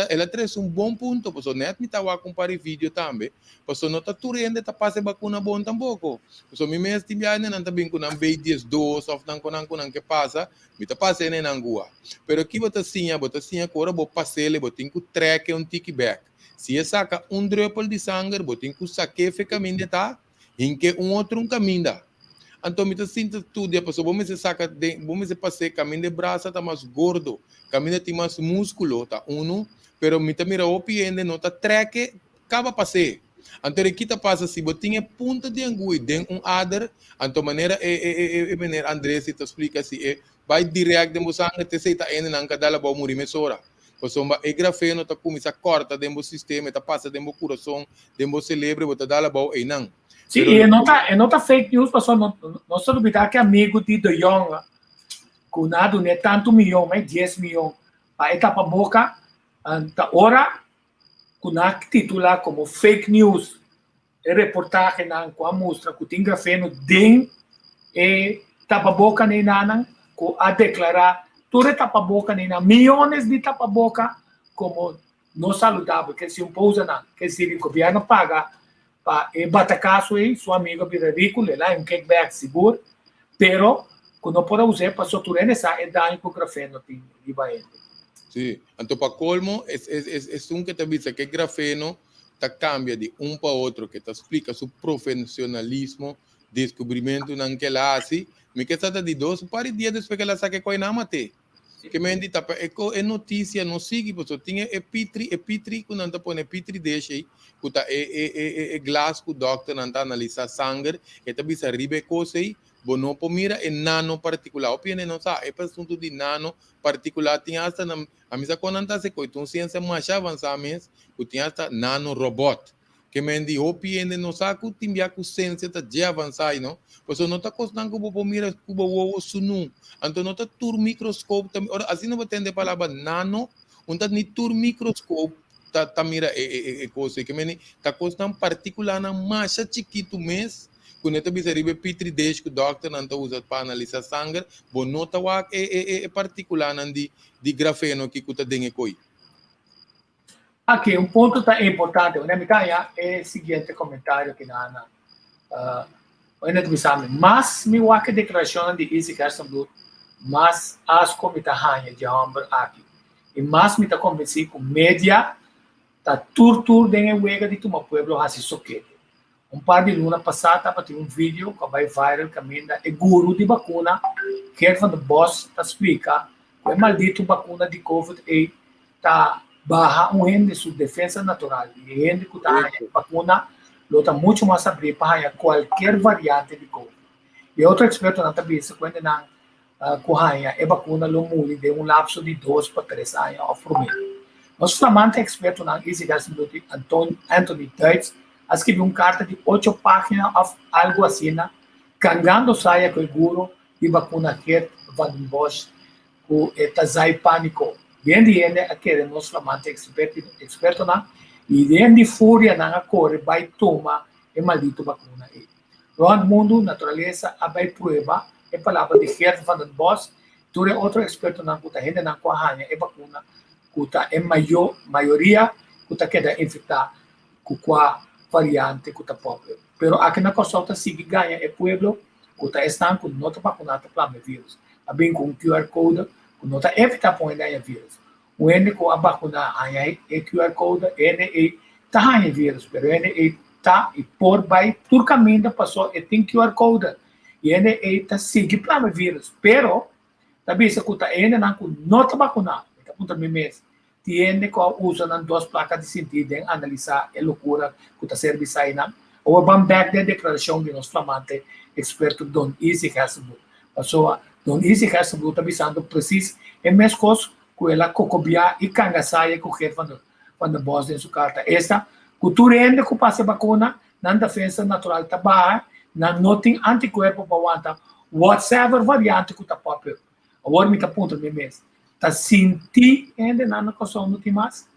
ela traz bom ponto, porque net me estava comparar vídeo também, porque não está turende, está passando vacuna bom tampouco. Porque me mesmo time não está bem com um B10 2 ou não com que passa, me está passando em angua. Pero aqui você assim, agora vou passar ele, vou ter que track tickback. Se saca drop de sangue, vou ter que sacar o caminho tá, em que outro caminho. Então, me sinto tudo, a pessoa vamos passar caminho de braço está mais gordo, caminho tem mais músculo, tá pero me mira o piende não tá traque, acaba passar. Então, aqui tá passa se você tinha ponta de angui, tem adder, então maneira maneira Andrés te explica se vai direto de sangue, te sei tá ainda não cada vai morrer mesora. Porque grafeno tá começa corta dentro do sistema, tá passa dentro do coração, dentro do cérebro, você dá lá vai não. Sim, e não tá fake news, pessoal, não se duvidar que amigo de De Jong, com nada, não é tanto milhão, mas 10 milhões, a etapa boca, a hora, com a titular como fake news, e reportagem com a mostra, que tem grafeno dentro, e tapa boca nem nada, com a declarar, tudo tapa boca nem nada, milhões de tapa boca, como não saludável, que se pousa não, que se o governo paga, bata caso aí, sua amiga vira ridículo, lá um kickback seguro, pero quando pode usar para soturene essa é dano com grafeno de baente. Sim, então para colmo é que te avisa que grafeno tá cambia de para outro, que tá explica seu profissionalismo, descobrimento naquela assim, me que está de 2 dias depois que ela saque coi na mate. Que me indi tapa é notícia não sigue, porque tinha epitri quando anda põe epitri deixa aí, que é glass que o doctor anda analisa sangue, e tá bisa ribe coisa aí, bono po mira é nano particular, o piene não sabe, é assunto de nano particular, tinha hasta na a misa quando anda se coi, então ciência mais avançada mesmo, que tinha hasta nano robot. Que me indi o piene não sabe que timbia com ciência tá de avançar, não? Pois não está costando que o mira que o sunum. Então não está tur microscópio também. Ora assim não vai entender a palavra nano, não está nem tur microscópio tá mira coisa que me está costando particular na massa chiquito mês. Quando está biseribe pitridez que o doctor não está usando para analisar sangue, bom nota é particular não de grafeno que está dentro coi. Aqui, um ponto tá importante, né? Me é o seguinte comentário que na ainda tu sabe, mas me a declaração de Easy Carson Blue, mas as comitahanha de homem aqui, e mas me tá convencido com mídia, tá tur dentro wega de tuma pueblo hasi soquete. Par de luna passada para ter vídeo que vai viral caminho é guru de vacuna, que é van de boss tá explica, o maldito vacuna de COVID tá barra de sua defesa natural e gente que está vacuna lota muito mais abrir para qualquer variante de COVID. E outro experto na tabela quando na corraia é vacuna lo muli de lapso de 2 para 3 anos ao formiga. Nosso flamante experto na Easygas Anthony Deutz escreveu carta de 8 páginas algo assim, cangando saia com o guru de vacuna que van Bosch o etazai pânico. Dentro aquele nosso flamante experto na e dentro de fúria na corre vai tomar e maldito vacuna aí. No mundo natureza vai prova é palavra de Gert van den Bosch, tu é outro experto na puta gente na corranha é vacuna kuta é maioria kuta queda infectar com qual variante kuta pobre. Pero aqui na consulta sigue ganha é pueblo kuta estão com nota vacunada para o vírus. A bem com QR code nota evita põe daí vírus. O N com a vacuna aí é QR code N tá aí vírus, pero N tá e por vai por caminho passou e tem QR code e N tá sigue para o vírus, pero também se cuta N não com nota vacuna, tá ponto mesmo. Tiene com usa nas 2 placas de sentido em analisar a loucura que tá serviço aí não. Ou vamos back da declaração de nosso flamante experto Don Easy Hasselblad. Passou Don Easy Hasselblad está avisando preciso em mesmo coisa que ela cocobia e cangaçaia com o jefe van de Bosch em sua carta. Esta cultura ainda que passa vacuna na defesa natural está baixa, não tem anticorpo para aguentar whatever variante que está próprio. Agora me está ponto mesmo. Está sentindo ainda na questão não tem mais.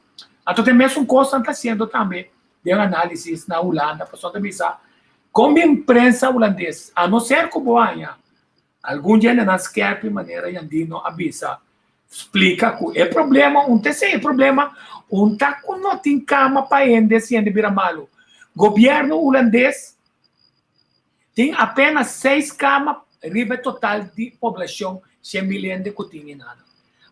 Então tem mesmo coisa está sendo também de análise na Holanda, pessoal também sabe como a imprensa holandesa, a não ser que boa algum dia na esquerda de maneira andino avisa explica que é problema, é problema, tá com não tem cama para ainda se ainda vira malo. Governo holandês tem apenas 6 camas riba total de população 100 milhões de cotinha nada.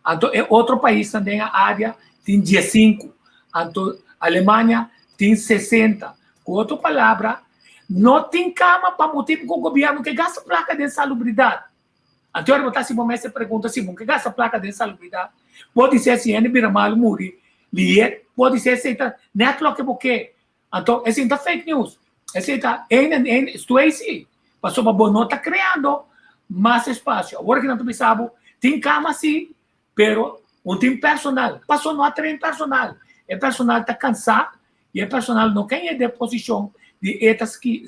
Então é outro país também a área tem 15. Então Alemanha tem 60. Com outra palavra, não tem cama para motivo que o governo que gasta placa de salubridade. Então, eu botar se você pergunta se que gasta placa de salubridade, pode ser se ele vira mal morrer, pode ser se está net lo que porque. Então, esse é fake news. Esse está estou aí, passou para boa nota criando mais espaço. Agora que não pensava, tem cama sim, pero não tem personal. Passou não a treinar personal. O personal está cansado e o personal não quer ir de posição de etas que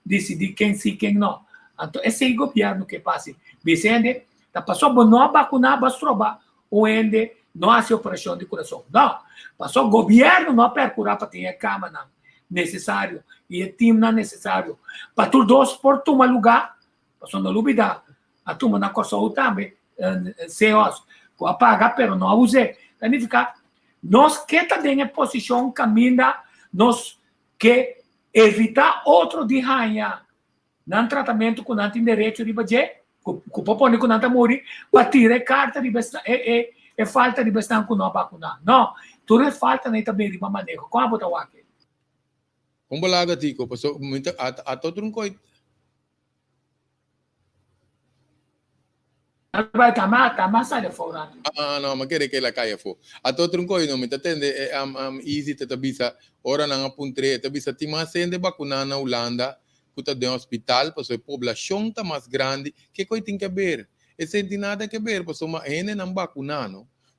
decidir quem sim, quem não. Então, esse é o governo que passa. Vicente, tá passou por não vacinar, bastroba, ou ainda não há operação de coração. Não, passou o governo não procurar para ter cama não necessário e o time não necessário. Para todos por tomar lugar, passou na lubida, a turma na coração também, CEOs, com a paga, pero não abusei. Significa, nós que está em posição caminha, nós que evitar outro de ranha, não tratamento com não tem direito de fazer, que popone com não morrer, para tirar carta de besta, é falta de bastante com não vacinar. Não, tudo é falta nem também de manejo. Como botar o aqui? Como balaga tico, paso muita a todo um coi. Vai tama sa de fora. Não, mas quer que ela caia fo. A todo um coi não me atende easy te tabisa ora na puntre tabisa tima sende vacuna na Holanda, kuta de hospital, paso a população tá mais grande, que coi tem que ver. E sem nada que ver, paso ma ene não vacuna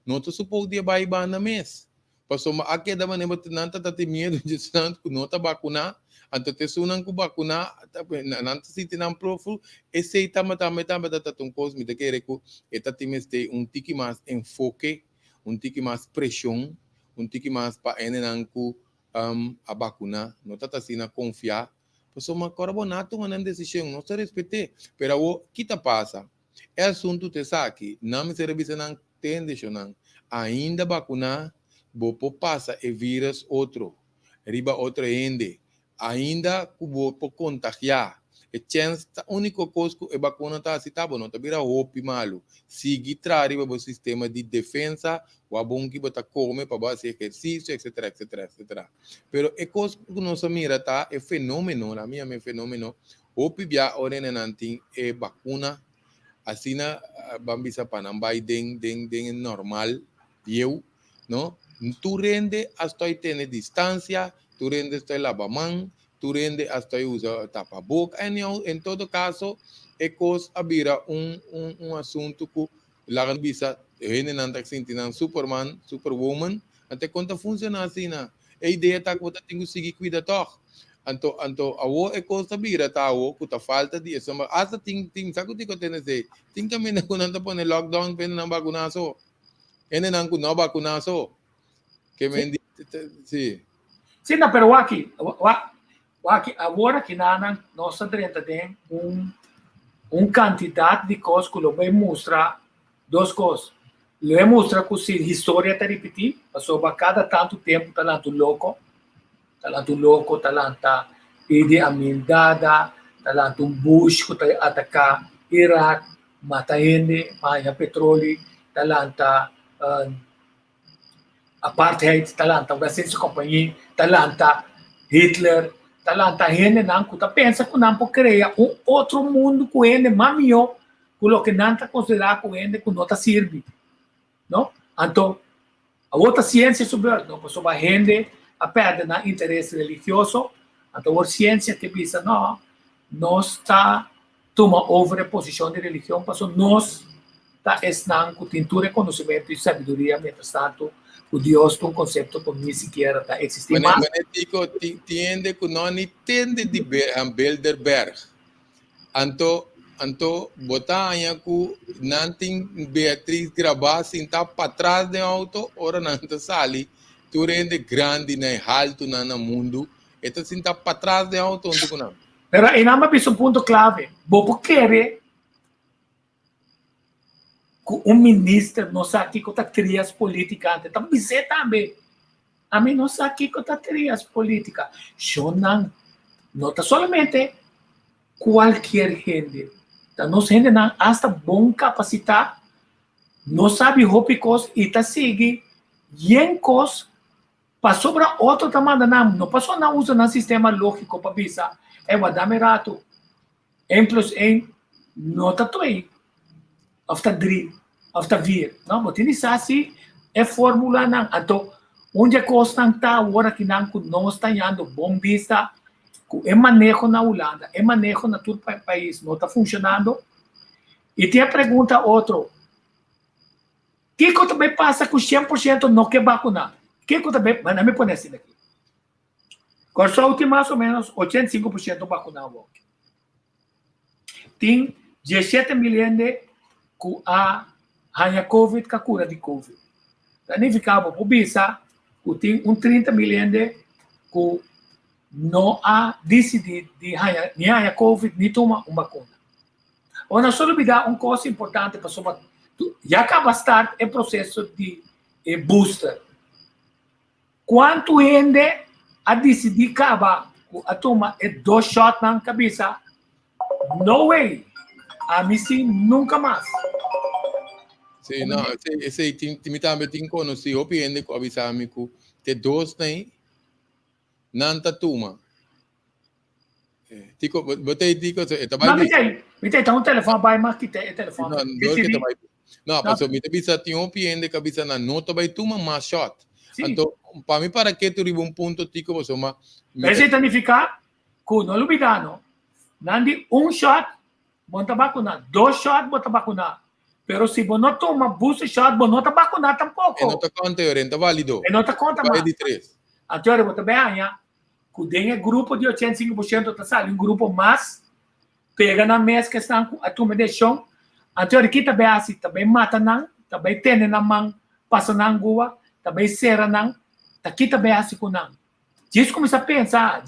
não te supor dia vai na mês. Paso ma aqui da maneira nanta tá te medo de tanto não tá vacuna. Anto te sunan ko bakuna nanti si tinang profil esse tama tatong cos mi te quere ko eta timeste un tiki mas enfoque un tiki mas pressão un tiki mas pa enenan ko a bakuna no tata sina confiar paso ma carbonato manan decisão no se respete pero o kita pasa é assunto te saki na me serviço nan tende shonan ainda bakuna bopo pasa e vírus outro riba outro ende ainda cubo por contagiar. E chance a única coisa que a vacuna está assim, tá bom, não tá vira roupa malo. Sigue trari para o sistema de defesa, o bom que bota come para fazer exercício, etc, etc, etc. Pero é coisa que nós mira tá é fenômeno, na minha é fenômeno. O pibia orena nantin é vacuna, assim na bambisa panambai den normal, eu, não? Tu rende hasta aí tem distância. Tu rende hasta lava mão, tu rende hasta usa tapa-boca. Em todo caso, é coisa a vira assunto que lá bisa rende não está sentindo Superman, Superwoman, até quando funciona assim, a ideia tá que você tem que seguir cuidar toch. Anto a é coisa a vira tá o que tá falta de isso, mas asa tem sabe que tem esse, tem que me quando tá põe lockdown pena não vacunaso, ene não vacunaso, que me sim. Sim, pero aqui agora que nossa direita tem quantidade de coisas que vai mostrar duas coisas. Ele vai mostrar que se a história está repetindo, sobre cada tanto tempo talento louco, talento Idi Amin Dada, talento Bush que está atacar Iraque, mata gente, mata petróleo, talento apartheid, talanta Brasil companhia, talanta Hitler, talanta gente não que pensa que não pode criar outro mundo com ele mamio, com o que não está considerado com ele que não está serve, não? Então a outra ciência sobre a gente a perde na interesse religioso, então a ciência que pensa não está toma over posição de religião, porque nós está estando com tintura, conhecimento e sabedoria, mientras tanto o Deus tem um conceito que nem sequer está existindo. Mas entende que não entende de Bilderberg. Anto botar aí que não tem Beatriz gravar sem estar para trás do auto, ora não está sali, tu rende grande na alto no mundo, então sem estar para trás do auto onde que não. Pero aí não é um ponto clave. Vou querer que ministro não sabe que está trias políticas, então você também. A mim não sabe que está trias políticas. Não está somente qualquer gente. Então, nós gente não hasta bom capacidade, não sabe roupas e está seguindo yencos para sobrar outro tamanho não passou não usa no sistema lógico para pensar é o adamerato 1 + 1 não está aí after 3 after 4 não mas tem assim é fórmula não então onde a costa está agora que não está indo bom vista é manejo na Holanda é manejo na todo país não está funcionando e tem a pergunta outro que também passa com 100% não quer vacinar que também mas não me põe assim daqui com a mais ou menos 85% vacunado tem 17 milhões que a Covid que a cura de Covid significava por bisa que tem 30 milhões que não há decidido de nem a Covid nem toma uma vacuna. Ou na só olvidar uma coisa importante para sobre já acaba de estar o processo de booster. Quanto ainda a decidir acabar a tomar 2 shots na cabeça? No way. A mim sim, nunca mais. Sim, não, esse time também tem conhecido, eu penso que avisar-me que 2 tem, não está toma. Tico, botei Tico, ito Não, vai mitay, tá um telefone, vai makita, é telefone. não, dor que vai. Não, passou me bisa tinha piende cabeça na nota vai tu mais shot. Sim. Então, para mim para que tu riba ponto Tico, você uma Pwede significa kung no lumidano, nandi shot, monta vacuna, 2 shot, monta vacuna. Pero si bono toma booster shot, bono ta vacuna tampoco. não tá conta, orienta válido. E não tá conta Vai mais. de 3. Agora, você bem, que tem grupo de 85% tá saindo, grupo mais, pega na mesa que estão a turma de chão. Agora, aqui também assim, também mata não, também tem na mão, passa na rua, também serra não, aqui também assim com não. Diz começa a pensar,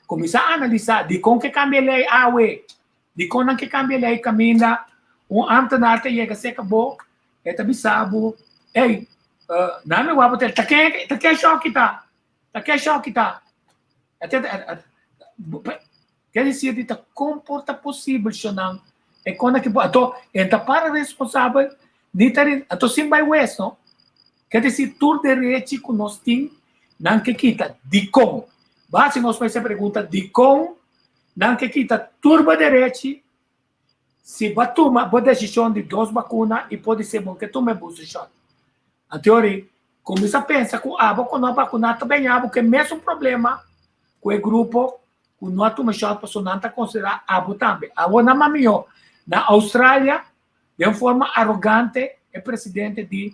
começa a analisar, de como que cambia a lei, de como que cambia a lei, caminha, ante na arte chega, se acabou, é também sabe, ei, não me vou botar, tá que choque tá, quer dizer, de comporta possível, não, é quando que, então, para responsável, então, sim vai west, não? Quer dizer, tudo direito que nós temos, não que quita, de como. Basta nós fazer a pergunta de como, não que quita, turba direito, se vai tomar a decisão de 2 vacinas, e pode ser bom que tome booster shot. A teoria, começa a pensar que com a vacuna também há, porque mesmo problema com o grupo, que não toma shot, para não está considerado abo também. Agora, na mamio, na Austrália, de uma forma arrogante, o presidente de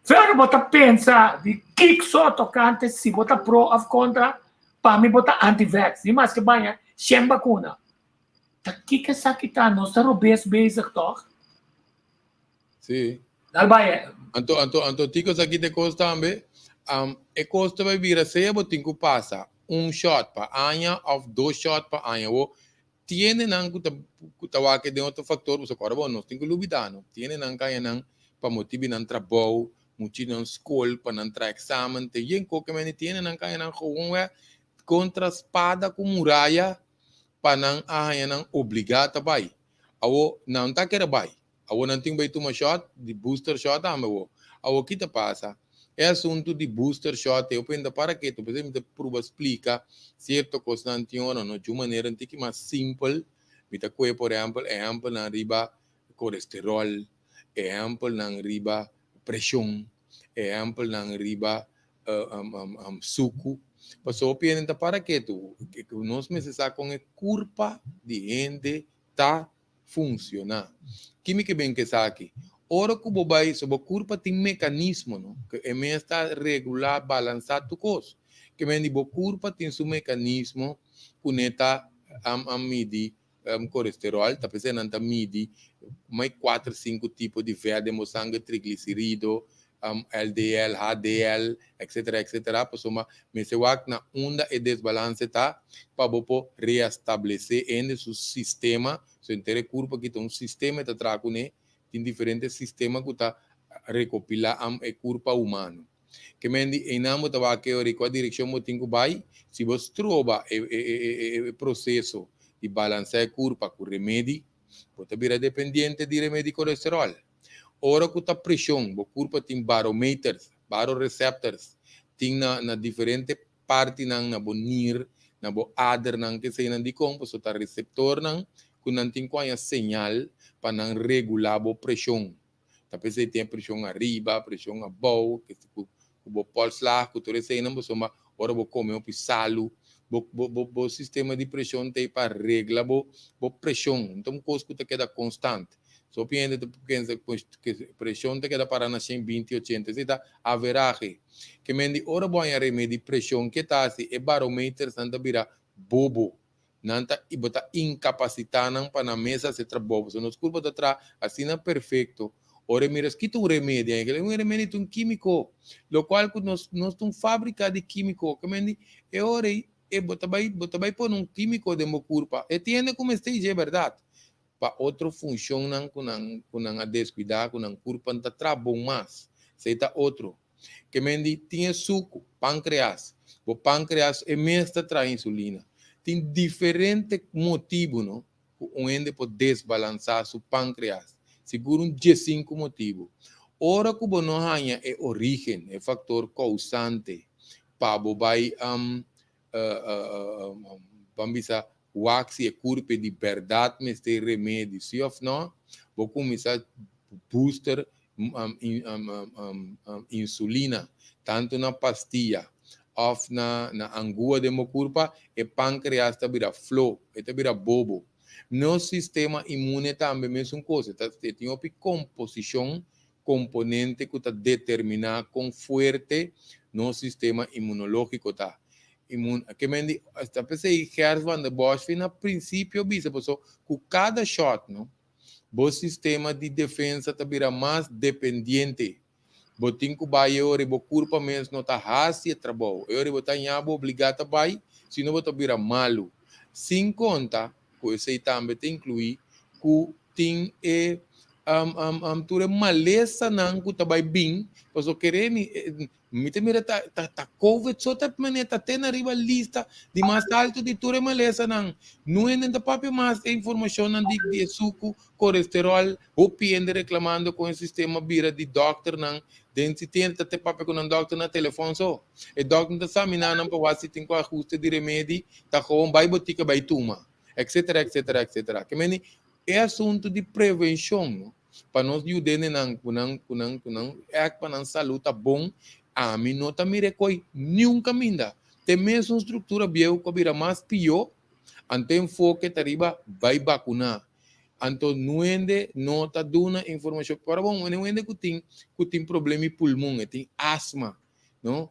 Fero bota pensa de que só tocante se bota pro ou contra, para mim bota anti-vax. E mais que banha, sem vacuna. Tá que essa que tá nossa robês basic talk? Sim. Dal banha. Anto ticos aqui de costa também, e costa vai vir a ser, botinho que passa shot para anha ou 2 shots para anha. Tiene nang kutawa que de outro factor, você agora bom, nós temos que lubidano. Tiene nang kaya nang para motivar nang trabalho, motivar nang escola, para nang tra examen, te yen ko que meni tiene nang kaya nang gewoon contra espada com muralha para nang ahaya nang obrigado vai. Awo não tá querer vai. Awo não tem bem uma shot de booster shot amo. Awo kita passa. É assunto de booster shot, eu penso para que tu precisa me prova explica certo constante ou não de uma maneira que mais simples, me tá coi por exemplo na riba colesterol, exemplo na riba pressão, exemplo na riba suco. Passou pensa para que tu que nós precisamos com a culpa de gente tá funcionar. Química bem que sabe. Ora que o bai sobre a curva tem mecanismo, não? Que é mesmo está regular, balançar tu coisa. Que mesmo a curva tem seu mecanismo, que neta medir colesterol, tá pensando na medir mais 4, 5 tipos de verde, sangue, triglicerídeo, LDL, HDL, etc. Por mas se o na onda e desbalance tá, para você reestabelecer em seu sistema, seu inteiro curva que tem sistema que traga né, tem diferentes sistemas que está recopilar o corpo humano. Que mendi em namo tava que a direção mo tem que vai, se você trova o processo de balancear o corpo com remédio, pode virar dependente de remédio de colesterol. Ora que a pressão, o corpo tem barometers, baroreceptors, tem na diferente parte na bonir, na bo ader nang que se não de como, so tá receptor nang que não tem qual señal para não regular a pressão. Talvez você tenha pressão arriba, pressão abaixo, que o pulso lá, que tu recebe, não você ora vou comer um pisalo, o sistema de pressão tem para regular a pressão. Então, coisa que queda constante. Só pensa que pressão te queda para na 120, 80, você tá average. Que mendi ora bom a remédio de pressão que tá assim, e barometer santa vira bobo. Nanta e bota incapacitando para na mesa se trabalha. Se nos curva de trás, assim não é perfeito. Ora, miras que tu remédio, é um remédio um químico, lo qual nós temos fábrica de químico, que mendi é ora e bota vai por um químico de mo curva. E tiene como esteja, é verdade. Para outra função não com a descuidar, com a curva não trabalha mais. Se tá outro. Que mendi tinha suco, pâncreas. O pâncreas é mesmo traz insulina. Tem diferentes motivos, não? Onde pode desbalançar seu pâncreas. Seguro 5 motivos. Ora que não há é origem, é fator causante para vai vamos o axi é curpe de verdade, mas tem remédio, se ou não, vou começar booster insulina, tanto na pastilha, ou na angua de meu corpo, e pâncreas está vira flow, está vira bobo. No sistema imune também é a mesma coisa, tem uma composição, componente que está determinada com forte no sistema imunológico, tá? Que mendi, esta pessoa Gers van der Bosch, no princípio, bisa, com cada shot, não? O sistema de defesa está mais dependente. Botin que vai ore bo corpo mesmo não tá racia trabalho. Ore botar nhabo obrigado a vai, senão botar vira malo. Sem conta, que esse também tem incluir que tem ture maleza não que tá vai bem, pois o querer me mira tá covid só tá maneta tem na riba lista de mais alto de ture maleza não é ainda papo mais informação de suco colesterol o piende reclamando com o sistema vira de doctor não dentro tem até papo com um doctor na telefone só e doctor tá examinando para ver se tem com ajuste de remédio tá com vai botica vai tuma etc que meni é assunto de prevenção, não? Para nós ajudar para a saúde tá bom, a mim não tá me recolhe nunca minda. Tem mesmo estrutura bio que vira mais pior, ante enfoque tariba vai vacunar. Então não ende não tá dando informação para bom, não ende que tem problema de pulmão, tem asma, não?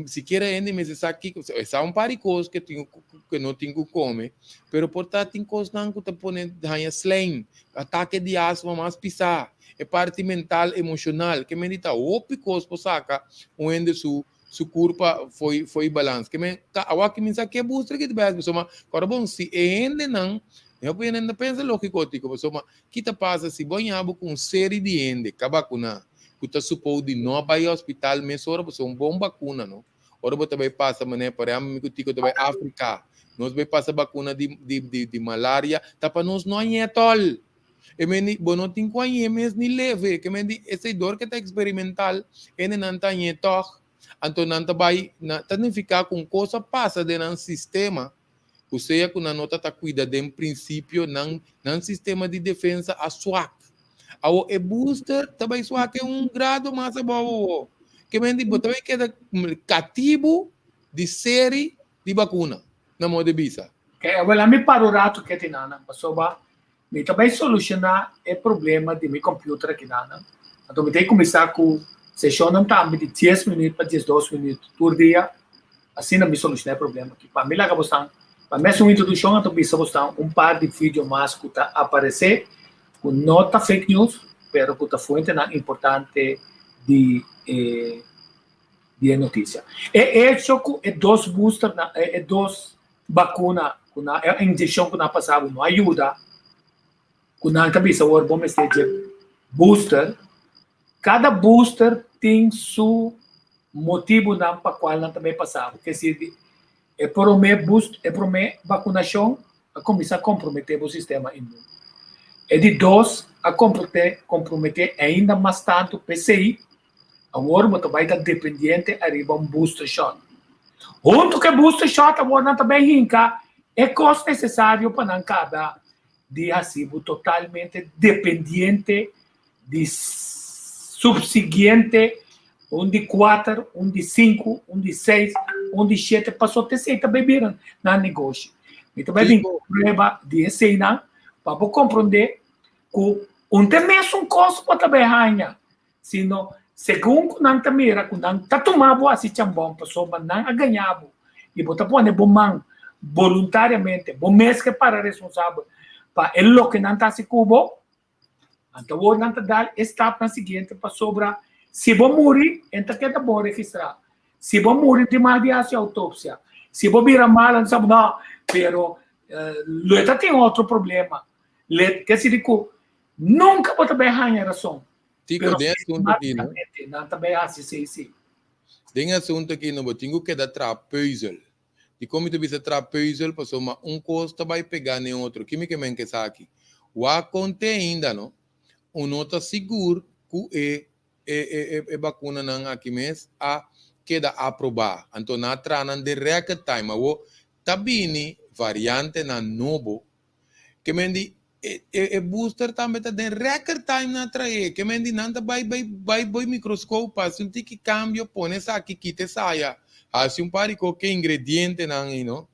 Se quer ainda mas essa aqui é um par de coisas que não tem que comer, pero portanto tem coisas não que tá ponendo ganha slang, ataque de asma mais pisar, é parte mental emocional que me dita o picos por saca onde su corpo foi balanço que me awa que me saque busca que debes soma agora bom se ainda não eu ainda pensa lógico tico soma que tá passa se banhabo com série de ende cabacuna que está suposto de não vai ao hospital, mas ora você um bom vacuna, não? Ora você vai passar, mané, para a que tico vai África, nós vai passar vacuna de malária, tá para nós não é tol. E meni, bom não tem quanto mesmo nem leve, que meni esse dor que está experimental, ele não tá em toque, então não tá vai, não ficar com coisa passa dentro do sistema. Ou seja, que na nota tá cuida de princípio não sistema de defesa a SWAC. O booster também só que grado mais bom. Que me diz, também queda cativo de série de vacuna na moda bisa. Que agora me paro rato que tem nana, pasoba. Me também solucionar o problema de meu computer aqui nana. Então me tem que começar com sessão não tá de 10 minutos para 12 minutos por dia. Assim não me solucionar o problema aqui. Para mim lá que você para mesmo uma introdução então bisa você par de vídeo mais que tá aparecer. Com nota fake news, pero com a fonte importante de notícia. Só que dois boosters, dois vacinas, a injeção que não passava não ajuda. Com a cabeça o bom booster, cada booster tem seu motivo para qual não também passava. Quer dizer, por o meu boost, por o meu vacinação, começa a comprometer o sistema imune. E de dois, a comprometer ainda mais tanto o PCI, agora você vai estar dependente arriba um booster shot. Junto com o booster shot, agora também rinca, é custo necessário para não acabar de assim, totalmente dependente de subseguinte, de 4, de 5, de 6, de 7, passou até 7 beber no negócio. Então, vai vir problema de ensina para compreender que tem mesmo custo para trabalhar, sino segundo não te mira, quando não está tomando assim tão bom, pessoa não ganhava e você pode bom mão voluntariamente, bom mês que para responsável para ele que não está se cubo, então vou não te dar etapa na seguinte para sobrar. Se vou morrer, então que é bom registrar. Se vou morrer de mal de autópsia, se vou virar mal, não sabe não, pero Leta tem outro problema. Quer dizer que nunca pode berrar em razão. Tico, tem assunto aqui, não? Não também assim, sim. Tem assunto aqui, não? Tenho que dar trapézio. E como tu viste trapézio, passou coisa vai pegar em outro. Que me que está aqui. O aconte ainda, não? O nota seguro que é vacuna não aqui mesmo a queda aprovar. Então, na trana de reca time, o tabini variante na novo, que mendi e booster também tá den record time na trae, que mendi nanta vai microscópio, passa um tiki cambio, põe essa aqui quite saia, assim pari qualquer ingrediente na ino,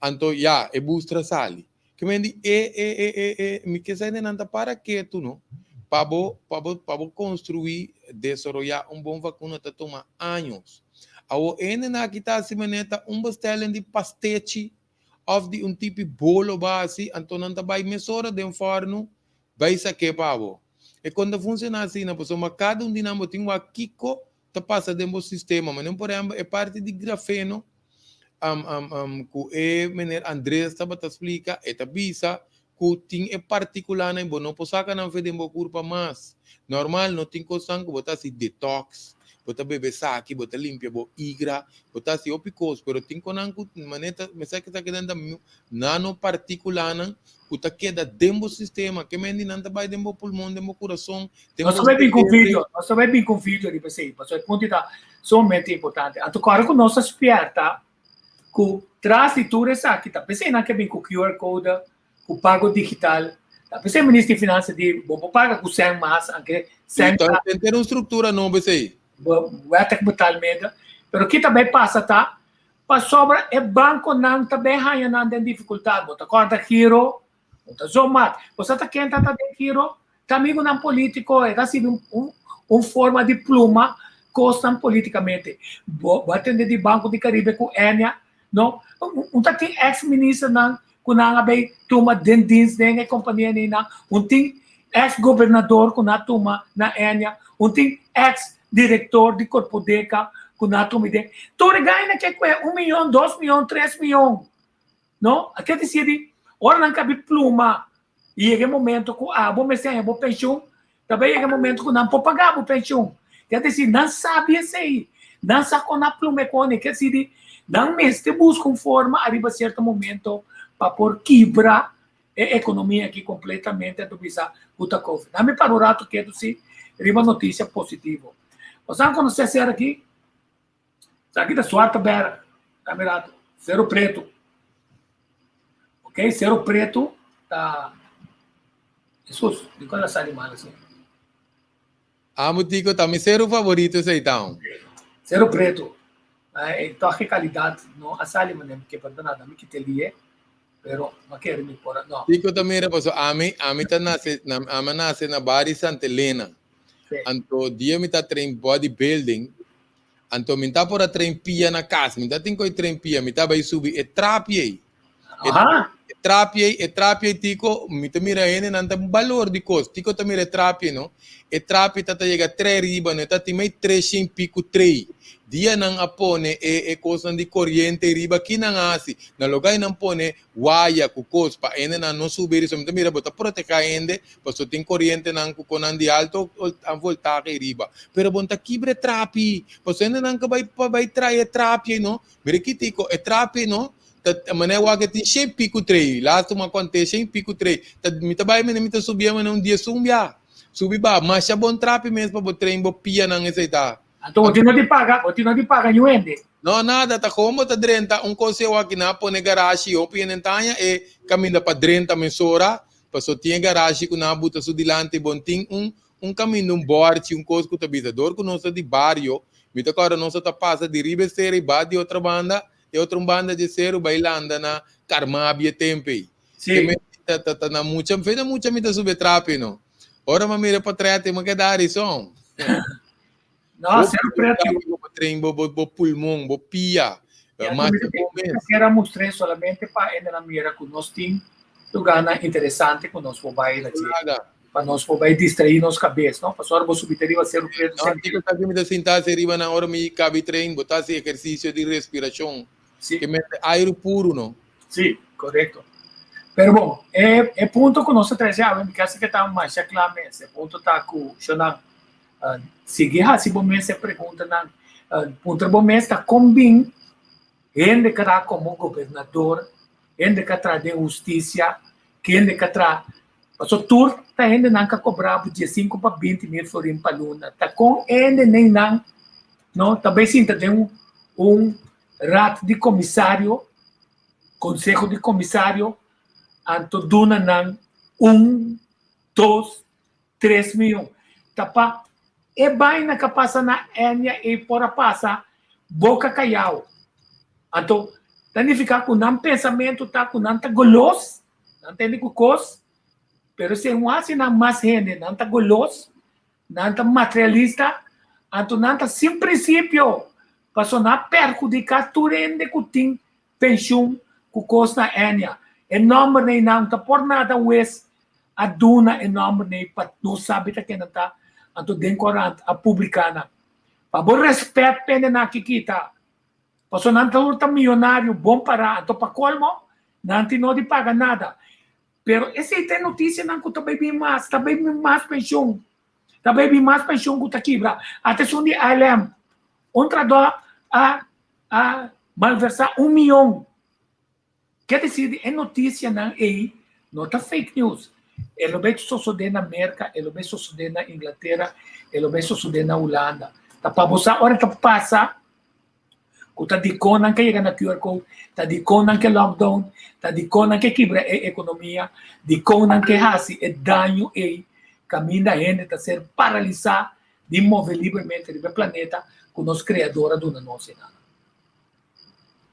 anto ya e booster sali, que mendi me que sai nanta para que tu no, para construir, desarrollar bom vacuna tá toma anos. Ao na kita si maneta bestellen de pastete of de tipo bolo base, então não tá vai mesora de forno, vai saque pavo. E quando funciona assim, na pessoa cada dinamo tem kiko tá passa dentro do sistema, mas não por exemplo é parte de grafeno, que menino Andrés tá para explicar, eta bisa que tem é particular na não posaca não fede mo curva mais. Normal não tem coisa que botar se detox. Bota bebe saki, bota limpia, bota igra, bota si opicos, pero tem conanco maneta, me sabe que está quedando nano particular, que está queda dentro do sistema, que mendi não está vai dentro do pulmão, dentro do coração. Nós também bem convido de você, mas o ponto está somente importante. Então, claro que nós esperta, que traz de tudo isso aqui, tá pensando não que bem com QR code, com pago digital, tá pensando ministro de finanças de bom paga com 100 mais, anche 100. Então tem uma estrutura nova aí. Vai ter que botar medo, pero que também passa, tá? Para sobra é banco não também hanya não tem dificuldade, bota corda giro, bota zomat, você tá quente tá de giro, também não político, é assim forma de pluma, costam politicamente. Bota de banco de Caribe com Enia, não? Tá tem ex-ministro não, com não bem toma dendins nem companhia nem não, tem ex-governador com na toma na Enia, tem ex-diretor de Corpodeca, com na toma de. Todo ganha que é 1 milhão, 2 milhões, 3 milhões, não? Quer dizer, ora não cabe pluma, e é momento que vou mexer, vou pensão, também é momento que não pode pagar vou pensão. Quer dizer, não sabe isso aí, não sabe com a pluma quer dizer, não mesmo busca forma, arriba certo momento, para pôr quebrar a economia aqui completamente, do bisa puta Covid. Não me parou rato que é se arriba notícia positiva. Você não conhece aqui? Aqui da suata beira, tá mirado? Cero preto. Ok? Cero preto, tá. Jesus, de qual é essa animal assim? Mutico, tá meu cero favorito esse então. Cero preto. Então, a qualidade, não, a sali, mas não, que para nada, me que te lie, pero não quero me pôr, não. Tico também era, pastor, a mim tá nasce na Bari Santa Helena. Anto dia me tá trein bodybuilding, anto me tá por a trein pia na casa, me tá tem coi trein pia, me tá vai subir e trapiei. Trapiei tico, me tá mira ene nanta valor de costo, tico tá mira trapiei no, e trapiei tá chega 3 riba, no tá tem mais 3 pico 3. Dia nang apone e coisa de corrente riba que nang asi, na lugar não pone waya ku cospa, ene na não subir isso, me tá mira bota proteger ende, passo tem corrente nang ku conan de alto a voltaje riba. Pero bonta kibre trapi, passo ene nang vai trair trapi no, mira que tico e trapi no. Mané waga tem 100 pico 3, lá tu uma conte 100 pico 3, me tá vai me tá subir mas um dia subi ba, mas já bom trapi mesmo para botar em bopia nang esse tá. Então, você não te paga, não vende? Não, nada, tá como tá drenta, conselho aqui na pone garagem, ou pianentanha, e caminho para drenta mensura, para só tinha garagem, que na buta su dilante, bom, tem caminho, board, coisa que tá visador, que nós de barrio, me tá agora, nós tá passa de Ribeira e de outra banda de Cero, bailando na Carmabia Tempe. Sim. Tá na muita me tá subir trape, não? Ora, mas mira para trás, tem que dar isso. Não, Cero preto. Trem, pulmão, pia. Mas era mostrei solamente para ele na mira que nós temos lugar interessante que nós vamos para nós vamos distrair nossa cabeça, não? Para só vou subir ali Cero preto. Não, digo que me sentar se riba na hora me cabe trem, botar esse exercício de respiração. Que mete ar puro, não? Sim, correto. Pero bom, é ponto que nós trazemos, porque essa que está mais claro, esse ponto está com seguir se bom mês pergunta na ponto bom mês está combin ainda que está como governador, ainda que está de justiça, que ainda que está passou tour está ainda não que cobrava de 5 para 20 mil florim para luna, está com ainda nem não também sim tem um rato de comissário Consejo de Comissário, anto duna ng 1, 2, 3 milhões. Tapa, e vai nakapasa na enya e pora pasa, boca caiao. Anto, tanifica com não pensamento, tá com não gulos, não tem cos, pero se um assim não mais gente, não tá gulos, não tá materialista, anto não tá sem princípio, passou na perjudicar tu rende que tem pensão, que costa na enya. Enorme nem não tá por nada wes, a duna enorme nem para não sabe que não tá, anto dencorante a publicana. Para bom respeito pende na kikita. Passou não tá milionário bom para anto para colmo, não tem não de pagar nada. Pero essa é notícia não que tá bem mais pensão. Tá bem mais pensão que tá quebra. Até se onde ILM trador a malversar 1 milhão. Quer dizer, é notícia não é, não tá fake news. Ele vai suceder na América, ele vai suceder na Inglaterra, ele vai suceder na Holanda. Tá para você, hora tá passa, que tá de conan que chega na QR Code, tá de conan que lockdown, tá de conan que quebra a economia, de conan que hasi é dano e caminho da gente tá ser paralisar de mover livremente do planeta com nós criadora do nosso nada.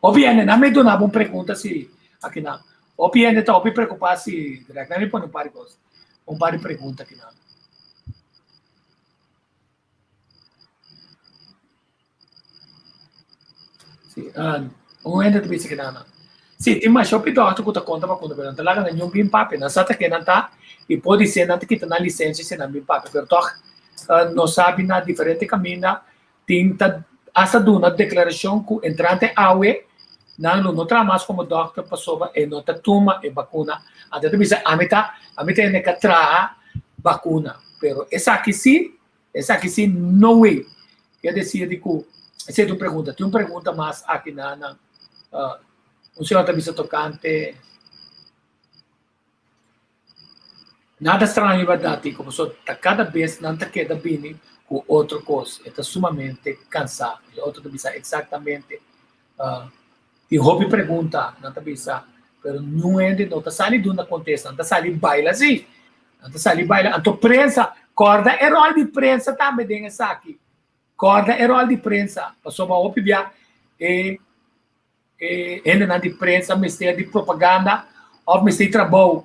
Obviamente, não me donava uma pergunta se aqui não. Obviamente, tá preocupado se não me põe um par de coisas, um par de perguntas aqui não. Sim, ainda tu disse que não. Sim, tem mais shopping do que tá conta para conta, pero talaga na yung bim papi, nasa ta que não tá e pode ser não kita na licença se não bim papi, pero toch não sabe na diferente caminho, tem tá essa duna declaração que entrante awe não tramas como doctor passou e não toma e vacuna, até tu bisa amita é que tra vacuna, pero essa aqui sim no way, quer dizer de que essa é tu pergunta, tem uma pergunta mais aqui na um senhor também se tocante nada estranho vai dar como só cada vez não tá queda bem com outra coisa, está sumamente cansado, e outro também sabe exatamente e hobby pergunta, não tá bisa, pero não é de não tá salindo na contesta, não tá salindo baila assim, não tá salindo baila, então prensa, corda é rol de prensa também tem essa aqui, corda é rol de prensa, passou para opibia e ainda na de prensa, mistério de propaganda, ou mistério de trabalho,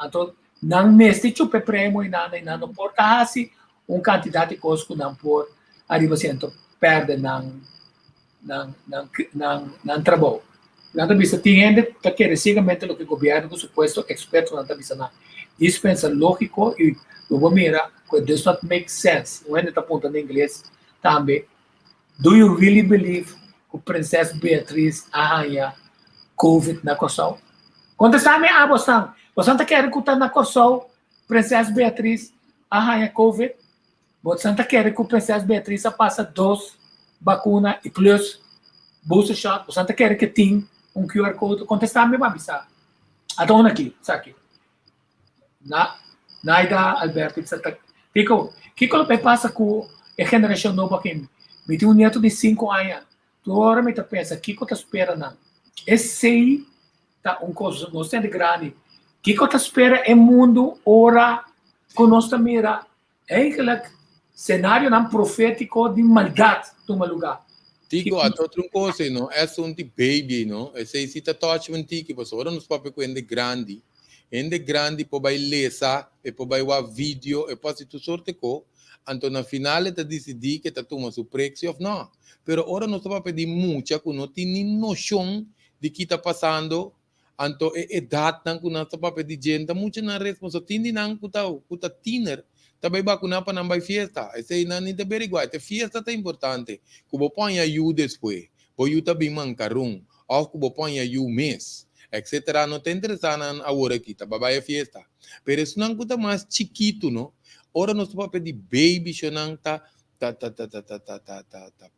então não mistério chupe prêmio e não porta assim, quantidade de coisas que não por arriba sento perde não trabalho. Nada bisa tinha que querer seguimento do que o governo, com suposto experto nada bisa na dispensa lógico e o mira que does not make sense. Não é está apontando em inglês também. Do you really believe que a princesa Beatriz arranha COVID na Kosovo? Contesta-me a você. Você não quer que na Kosovo princesa Beatriz arranha COVID? Você não quer que a princesa Beatriz passa 2 vacunas e plus booster shot? Você não quer que tenha QR Code? Contesta-me a bisa. Então aqui, sabe? Naida Alberto, Kiko passa com a geração nova que me tem neto de 5 anos. Tu ora me pensa, Kiko tá espera não. Esse tá coisa não sendo grande. Kiko tá espera é mundo ora com nós mira. É aquele cenário não profético de maldade do lugar. Tico, a outra coisa, não? É um tipo baby, não? Esse se tá touch um tico, mas agora nos papel com ende grande por vai lesa, e por vai o vídeo, e pode tu sorte co, então na final tá decidir que tá toma o preço ou não. Pero ora nós estamos pedindo muita, que não tem noção de que está passando, então é data que nós estamos pedindo gente, muita na responsabilidade, tem não que tá tiner, também vacunar para não vai festa, esse não é bem igual, a festa é importante, que você põe aí depois, você também mancarum, ou que você põe aí mês, etc. Não tem interessante agora aqui, tá vai festa, pero isso não é mais chiquito, não? Ora nós estamos pedindo baby, não tá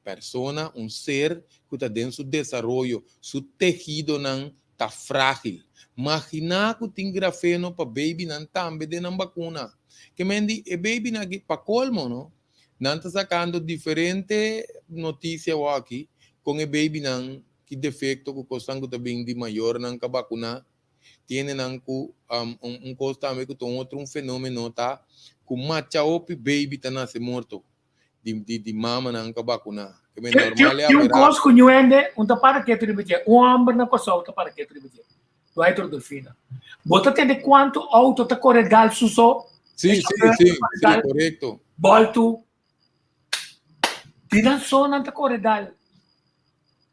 persona, ser que está dentro do seu desenvolvimento, seu tejido não está frágil. Imagina que tem grafeno para baby não também de não vacuna. Que mendi e baby não para colmo, não está sacando diferente notícia aqui com o baby não que defecto que costan que bem de maior não que vacuna tiene não que costa também que tem outro fenômeno tá que macha op baby tá nasce morto de mama não que vacuna que é normal é Tem coisa que não é um para que tu dizer homem na coisa outra para que tu dizer do aí tudo fina bota te de quanto auto tá corregal suso sim correto volto tiran só não tá corregal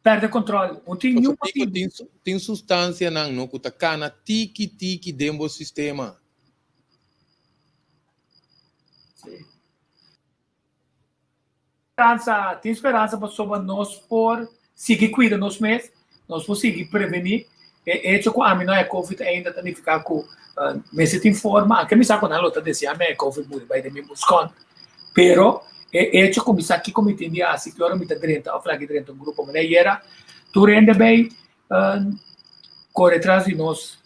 perde controle não tem nenhum tem substância não que tá cana tiki dentro do sistema. Tem esperança para sobre nós por seguir cuidando nós mesmos, nós por seguir prevenir. É hecho que a mim não é Covid ainda tem que ficar com me se informa, que me sabe quando ela está dizendo é Covid muito vai de mim buscando, pero é hecho como isso aqui como entendia assim que hora me está dentro, a flag dentro do grupo, mas aí era tu rende bem corre atrás de nós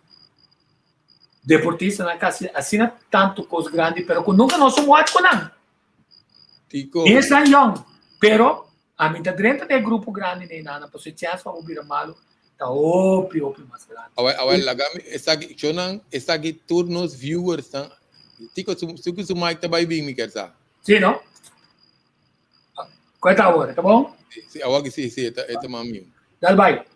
deportistas na casa assim tanto coisa grande, pero que nunca nós somos com não. Tico. Eles são young, pero a mim está dentro do grupo grande nem nada, porque se chance para ouvir malo, está ópio mais grande. Awal lagami essa aqui turnos viewers tá. Tico se mic tá bem bem me quer sa. Sim, não? Quanto a hora, tá bom? Sim, awal sim, é mami. Dá vai.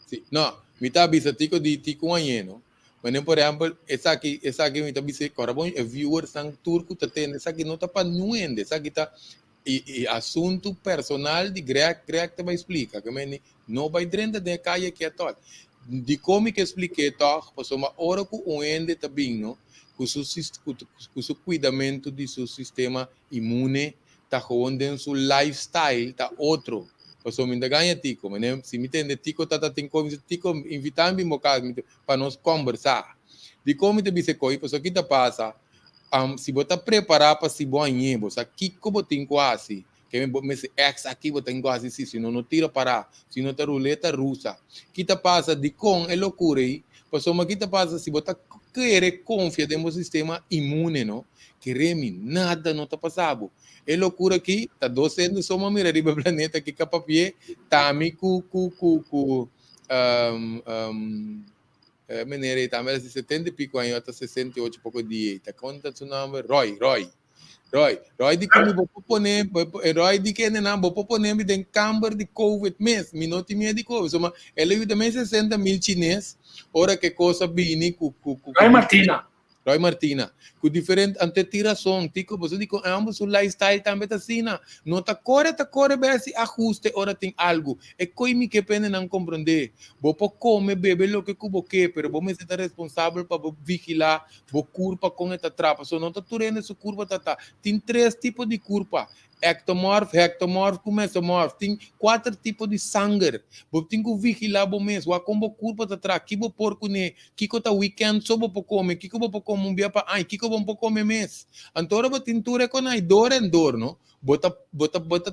Sim, não, me tá bisa tico de tico anheno. Mas por exemplo, essa aqui me tá bisa agora bom, viewers são turco tá tendo, essa aqui não tá para nuende, essa aqui tá e assunto personal de Greg te vai explicar, que meni não vai dentro da caia que é tal. De como que expliquei tal, passou uma hora com o ende tá bem, não? Com o cuidamento de seu sistema imune, tá com seu lifestyle tá outro. Passou me ganha tico, mas se me entende tico tem como tico invitar-me para nós conversar. De como te disse coi, passou que tá passa, se você preparar para se banhar, você aqui como tem quase, que me se ex aqui você tem quase se não tira para, se não tá ruleta russa. Que tá passa de com é loucura aí, passou mas que tá passa se você querer confiar no sistema imune, não? Que remi nada não tá passado. É loucura aqui, tá docendo só uma mira riba planeta que capapie, tá me menere também se 70 e pico anos até 68 pouco dia, tá conta seu nome Roy de como vou poner, Roy de que não vou poner me den camber de COVID mês, minuto e meio de COVID, só ele também 60 mil chinês, ora que coisa bini Roy Martina, com diferente antitiração, tico, você diz que ambos o lifestyle também tá assim, não tá corre bem esse ajuste, ora tem algo, é coisa que pena não compreender, vou comer, beber o que cubo que, pero vou me ser responsável para vigilar, vou curva com essa trapa, só não tá turendo essa curva, tem 3 tipos de curva, ectomorf, mesomorf, tem 4 tipos de sangue. Você tem que vigilar o mês, o como curva tá atrás, que vou porco né, que tá weekend só vou comer, que vou comer um dia para ai, que vou comer mês. Então você tem tudo com aí dor em dor, não? Bota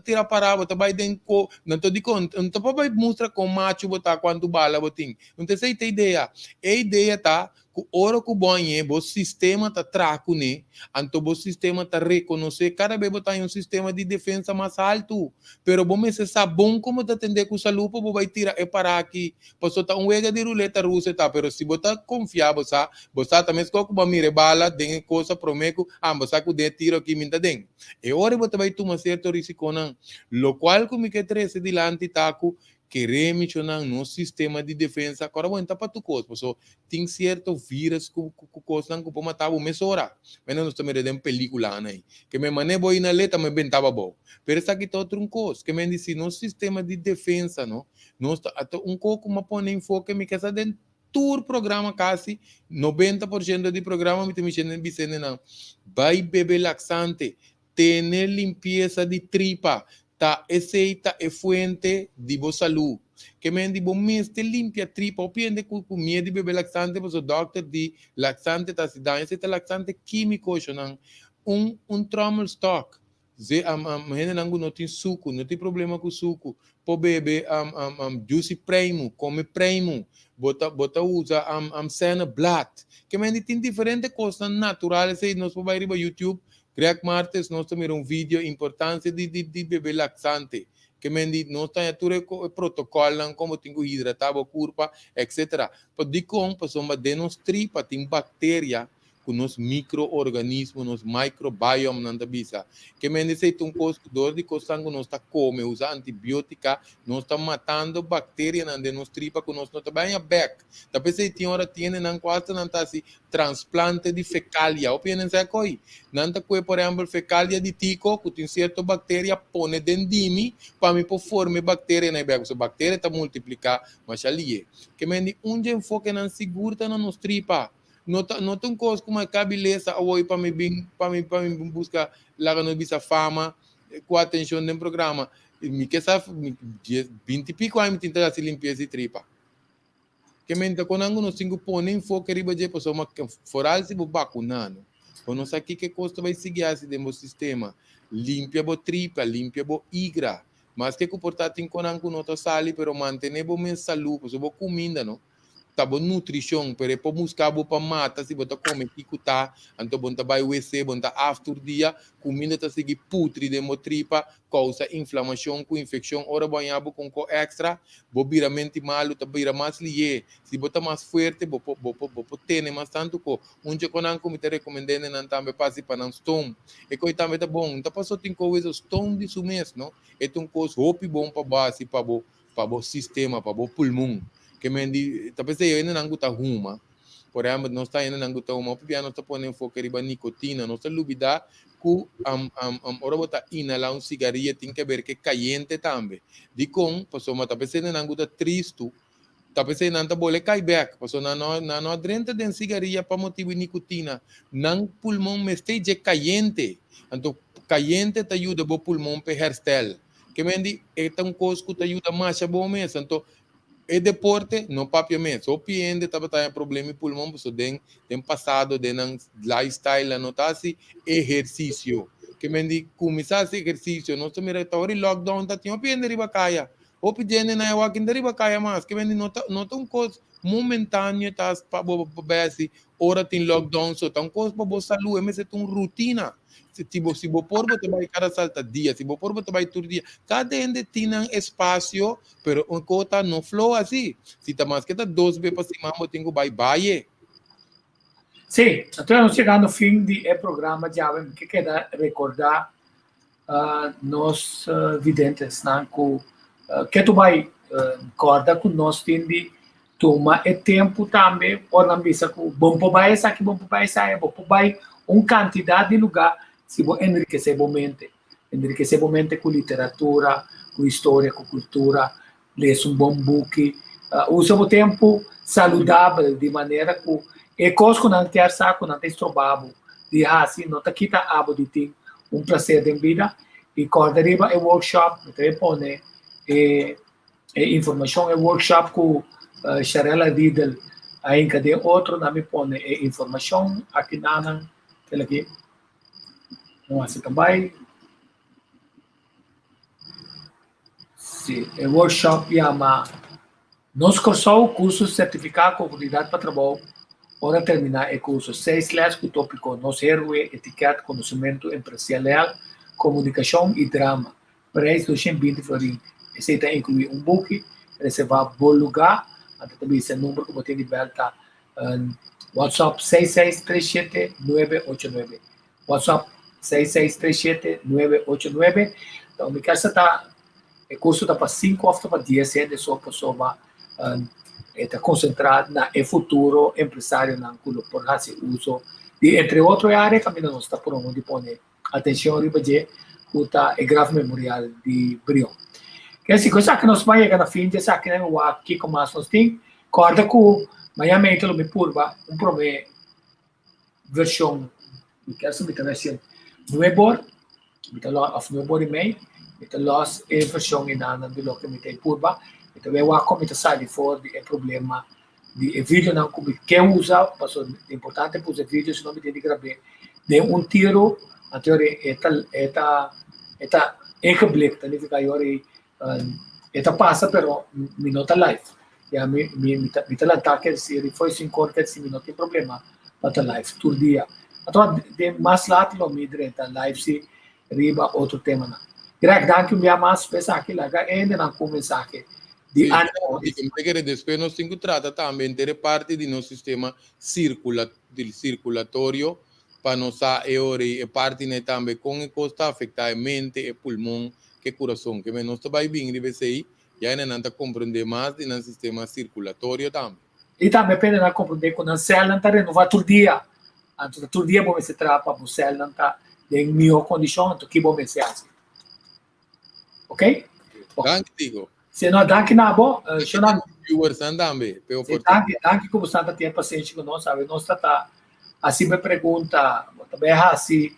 tirar para, bota vai dentro, não tô digo, não tô para mostrar com macho botar quanto bala botin. Não tem essa ideia. A ideia tá que hora que banhe, o sistema tá traco né, então o sistema tá reconhecer cada vez botar em um sistema de defesa mais alto. Pero bom se sabe bom como tá atender com saúde, bo vai tirar é para aqui, passou tá wega de ruleta russa tá, pero se botar confiar você também escolhe que mire bala, den coisa promeco, você que de tiro aqui minta den. E hora você vai tomar certo risco não, lo qual como que trece dilante taco querer mencionar no sistema de defesa, agora vou entrar para tu coisa, porque tem certo vírus que coisa que pode matar o mesora, mas não estamos vendo película aí, que me mané boi na letra me bentava bom, pero essa aqui tá outro coisa, que me disse no sistema de defesa, não, nós até pouco me põe enfoque me que essa dentro todo programa quase 90% de programa me tem dizendo não, vai beber laxante, ter limpeza de tripa ta essa é fuente de boa saúde. Que me diz, bom mês te limpia tripa, ou piende com medo de beber laxante, porque o doctor diz, laxante tá se dando, esse laxante químico, trauma stock. Ze gente não tem suco, não tem problema com suco. Pode beber juice primo, come primo, bota usa cena blood. Que me diz, tem diferentes coisas naturais, aí nós podemos ir para YouTube. Greg Martes, nós temos vídeo importância de beber laxante. que mendi não está o protocolo como tem que hidratar a curva, etc. Para de com pessoa de nos tripa tem bactéria com nos micro-organismos, nos microbiome nanda bisa. Que mendi se tem dor de costango nós está come usa antibiótica, nós está matando bactéria nanda nos tripa com nós não está bem a back. Tapi se tem hora tiene nan quase não está assim transplante de fecalia. O pienen se coi. Nanta que por exemplo fecalia de tico, que tem certa bactéria pone dendimi para me por forme bactéria na back. So bactéria está multiplicar, mas ali. Que mendi enfoque nan segura na nos tripa. Não tem coisa como a cabeça hoje para me buscar lá no bisa fama com atenção no programa. Me que sabe 20 e pico anos tentar se limpeza de tripa. Que me então quando nós temos que pôr enfoque riba de pessoa mas foral se vacunando. Quando nós aqui que custa vai seguir assim dentro sistema. Limpia bo tripa, limpia bo igra. Mas que comportar tem quando nós sali pero manter bo men saúde, pessoa bo comida, não? Tá bom nutrição, pero para buscar para mata se você come picuta, então você vai WC, você after dia, comida tá seguir putri de motripa, causa inflamação com infecção, ora banhabo com extra, bobira mente malo, tá bira mais lié, se você mais forte, você tem mais tanto co, onde quando eu me recomendando não também passe para não stone, e coi também tá bom, então passou tem coisa stone de sumes, não? É um coisa hope bom para base, para o sistema, para o pulmão. Que mendi, talvez eu ainda não gusta uma, por exemplo, nós está ainda não gusta uma, porque nós está pondo foco riba nicotina, nós está lubida que ora botar inalar cigarrillo tem que ver que caliente também, de com, pessoa, talvez ainda não gusta triste, talvez ainda não está bole cai back, pessoa não adrenta de cigarrillo para motivo de nicotina, não pulmão me esteja caliente, então caliente te ajuda o pulmão para herstel, que mendi é tão coisa que te ajuda mais a bom mês, então e deporte não papiamento, só piende tava tendo problema de pulmão, porque tem passado de um lifestyle, não tá assim exercício, que me diz começar esse exercício, não estou me retendo lockdown, tá tinha piende riba caia, ou pedindo na água que não riba caia mais, que me diz não tá coisa momentânea, tá para assim, hora tem lockdown, só tá coisa para boa saúde, mas é uma rotina. Se você por você vai cada salta dia, se por você vai todo dia, cada ende tem um espaço, pero uma cota não flow assim. Se tá mais que tá 2 vezes para cima, eu tenho bye. Sim, então chegando no fim do programa, já que quero recordar nós videntes, né, que tu vai recordar que nós temos de tomar tempo também, por não bisa que bom para essa aqui, bom para essa é bom para quantidade de lugar se você enriquecer a mente com literatura, com história, com cultura, ler bom book, usa o tempo saudável de maneira que é coisa que não quer saco, não tem trabalho, de assim, não está quita abo de ter prazer de vida, e quando arriba é workshop, me pone informação, é workshop com Sharela Riddle, aí cadê outro, não me pone informação, aqui não, aqui. Assim também. Sim, o workshop chama nos curso certificado com comunidade para trabalho. Para terminar o curso 6 letras com o tópico nos héroes, etiqueta, conhecimento empresarial, comunicação e drama. Preço 220 florins. Esse está incluir book, reservar bom lugar, até também esse número que você tem de belta WhatsApp 6637-989. WhatsApp 6637-989. Então, me quer está o curso está para 5 ou para 10 anos, só a pessoa está concentrada no futuro empresário, por esse uso. E, entre outras áreas, também nós está por onde pôr atenção riba de o grave memorial de Brion. Que assim, coisa que nós vamos chegar na fim, dessa aqui, aqui como nós temos, corda com Miami, então, me purva, promê versão, me quer saber a versão Nuebor, of Nuebor e-mail, met los versão em nada do que me tem purva, então eu vou comentar de fora de problema de vídeo não como que usa, passou é importante para os vídeos se não me tem de gravar de tiro, a teoria eta ingeblikt, dan fica aí eta passa pero minuto live. Ja, me tá ataque se foi 5 horas se minuto tem problema para live todo dia. Então de mais lado lo me direita live se riba outro tema na. Greg, danke via mais mensaje lá, ainda não com mensaje de ano. Depois nós temos que tratar também de parte do nosso sistema circulatório para nós e parte né, também com o que está afetando a mente e pulmão que coração, que nós também bem deve ser e ainda não compreender mais do sistema circulatório também. E também depende de compreender quando a célula está renovada todo dia. Então, todo dia vamos se tratar para a célula está em melhor condição, então que vamos se fazer. Ok? Danke, Tigo. Se não, danke na boa. Viewers também. Danke como você tem paciência com nós, sabe? Nós está assim me pergunta, também é assim,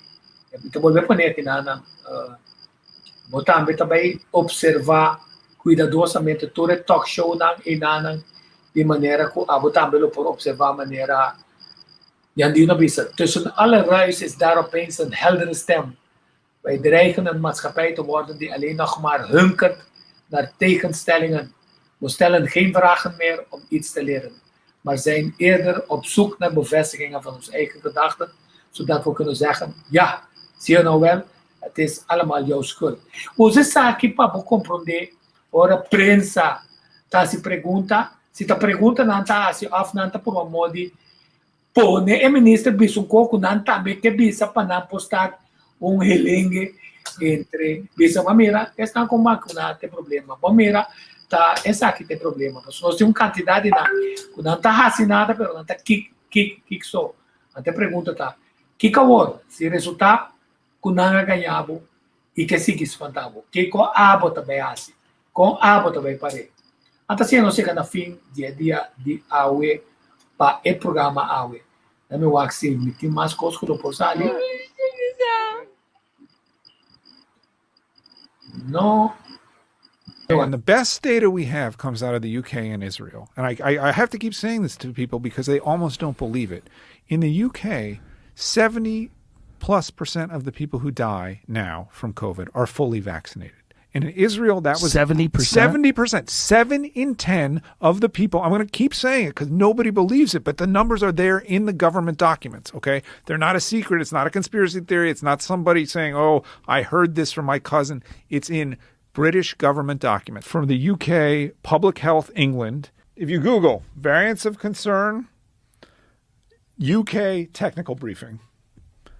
então vou ver aqui na vou também observar cuidadosamente todo o talk show de maneira que vou também por observar a maneira Jan die nog bezig. Tussen alle ruis is daar opeens een heldere stem. Wij dreigen een maatschappij te worden die alleen nog maar hunkert naar tegenstellingen. We stellen geen vragen meer om iets te leren, maar zijn eerder op zoek naar bevestigingen van onze eigen gedachten, zodat we kunnen zeggen, ja, zie je nou wel, het is allemaal jouw schuld. Você sabe que para compreender, ora prensa, tá se pergunta, se tá pergunta não tá se af não tá por amor de pone e ministro biso um pouco não também que bisa para não postar relengue entre bisa mamira está com máquina tem problema mamira tá essa aqui tem problema nós temos quantidade não tá assinada pero não tá que só até pergunta tá que cavor se resultar com não ganhava e que sigue espantava que com abo também assim com abo também parei até se não chega na fim dia de AUE para o programa AUE. Na meu axi, tem mais coisas que eu posso ali. No. And the best data we have comes out of the UK and Israel. And I have to keep saying this to people because they almost don't believe it. In the UK, 70+% of the people who die now from COVID are fully vaccinated. And in Israel, that was 70%. 70%. 7 in 10 of the people. I'm going to keep saying it because nobody believes it, but the numbers are there in the government documents, okay? They're not a secret. It's not a conspiracy theory. It's not somebody saying, oh, I heard this from my cousin. It's in British government documents from the UK, Public Health England. If you Google variants of concern, UK technical briefing.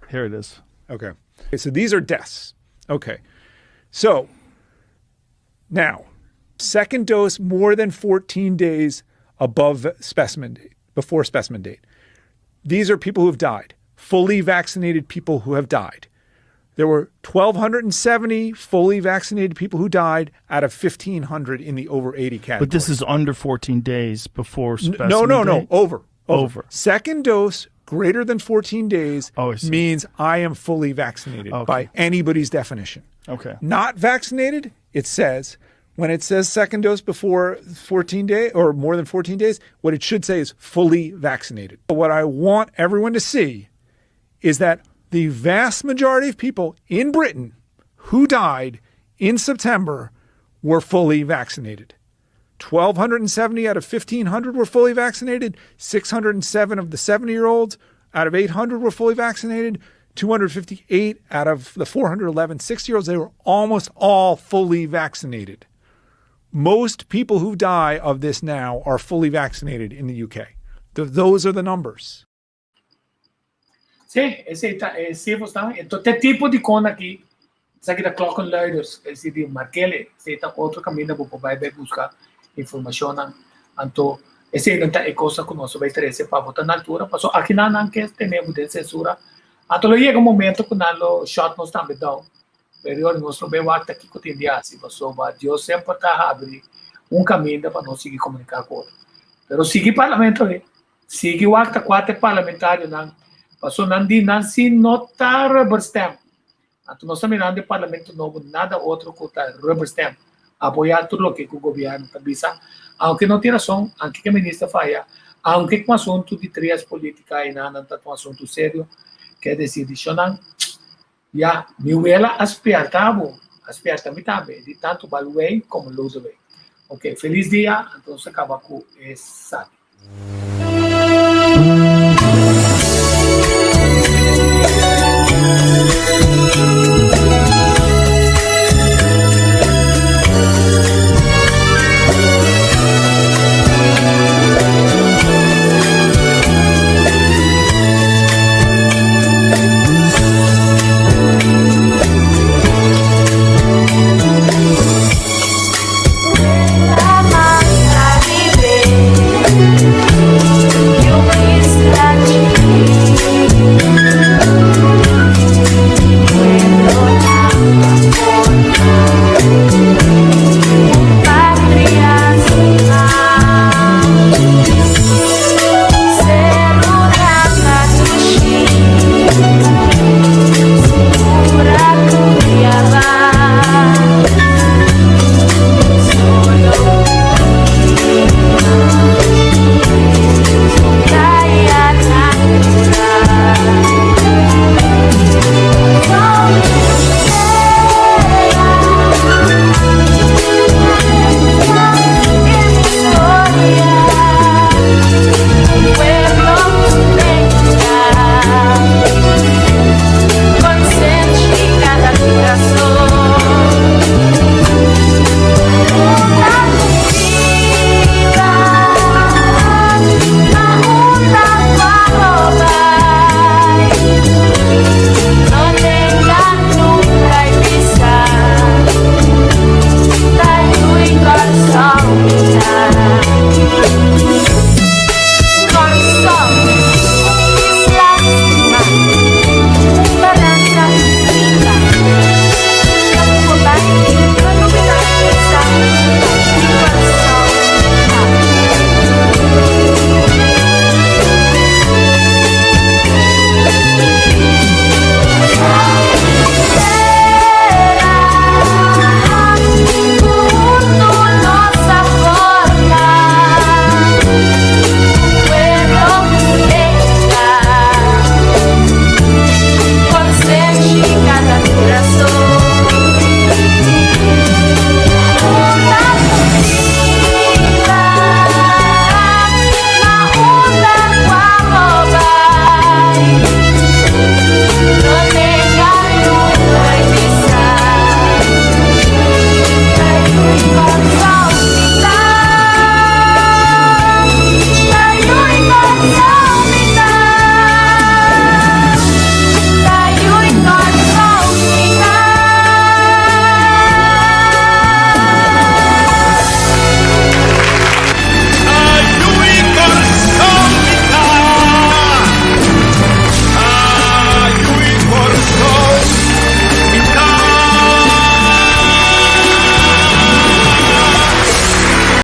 Here it is. Okay. So these are deaths. Okay. So now, second dose more than 14 days above specimen date, before specimen date. These are people who have died, fully vaccinated people who have died. There were 1,270 fully vaccinated people who died out of 1,500 in the over 80 category. But this is under 14 days before specimen No, date? Over. Second dose greater than 14 days I see. means I am fully vaccinated by anybody's definition. Okay. Not vaccinated, it says, when it says second dose before 14 days or more than 14 days, what it should say is fully vaccinated. But what I want everyone to see is that the vast majority of people in Britain who died in September were fully vaccinated. 1,270 out of 1,500 were fully vaccinated. 607 of the 70-year-olds out of 800 were fully vaccinated. 258 out of the 411 60-year-olds, they were almost all fully vaccinated. Most people who die of this now are fully vaccinated in the UK. Those are the numbers. Sim, esse está. Então, tem tipo de coisa aqui. Isso aqui da klokkenluiders. Esse de marquele. Esse está outro caminho para vai buscar informação. Então, esse não é coisa que nós vai ter para votar na altura. Passou aqui não que temos de censura. Então, chega momento que nós shot nós também dão. Pero nós não vemos aqui que cotidiano. Se passou, Deus sempre está abrindo caminho para nós seguir comunicar com o outro. Pero seguir parlamento, seguir o acta 4 parlamentário, não. Passou não se notar rubber stamp. Então, nós estamos mirando o parlamento novo, nada outro que o rubber stamp. Apoiar tudo o que o governo está dizendo. Aunque não tem razão, aunque que o ministro falha, aunque com assunto de trias políticas e não está um assunto sério, quer dizer, não, já, miuela aspirtavo, aspirtami também, de tanto Baluei como Luzaway. Ok, feliz dia, então se acaba com esse sabe.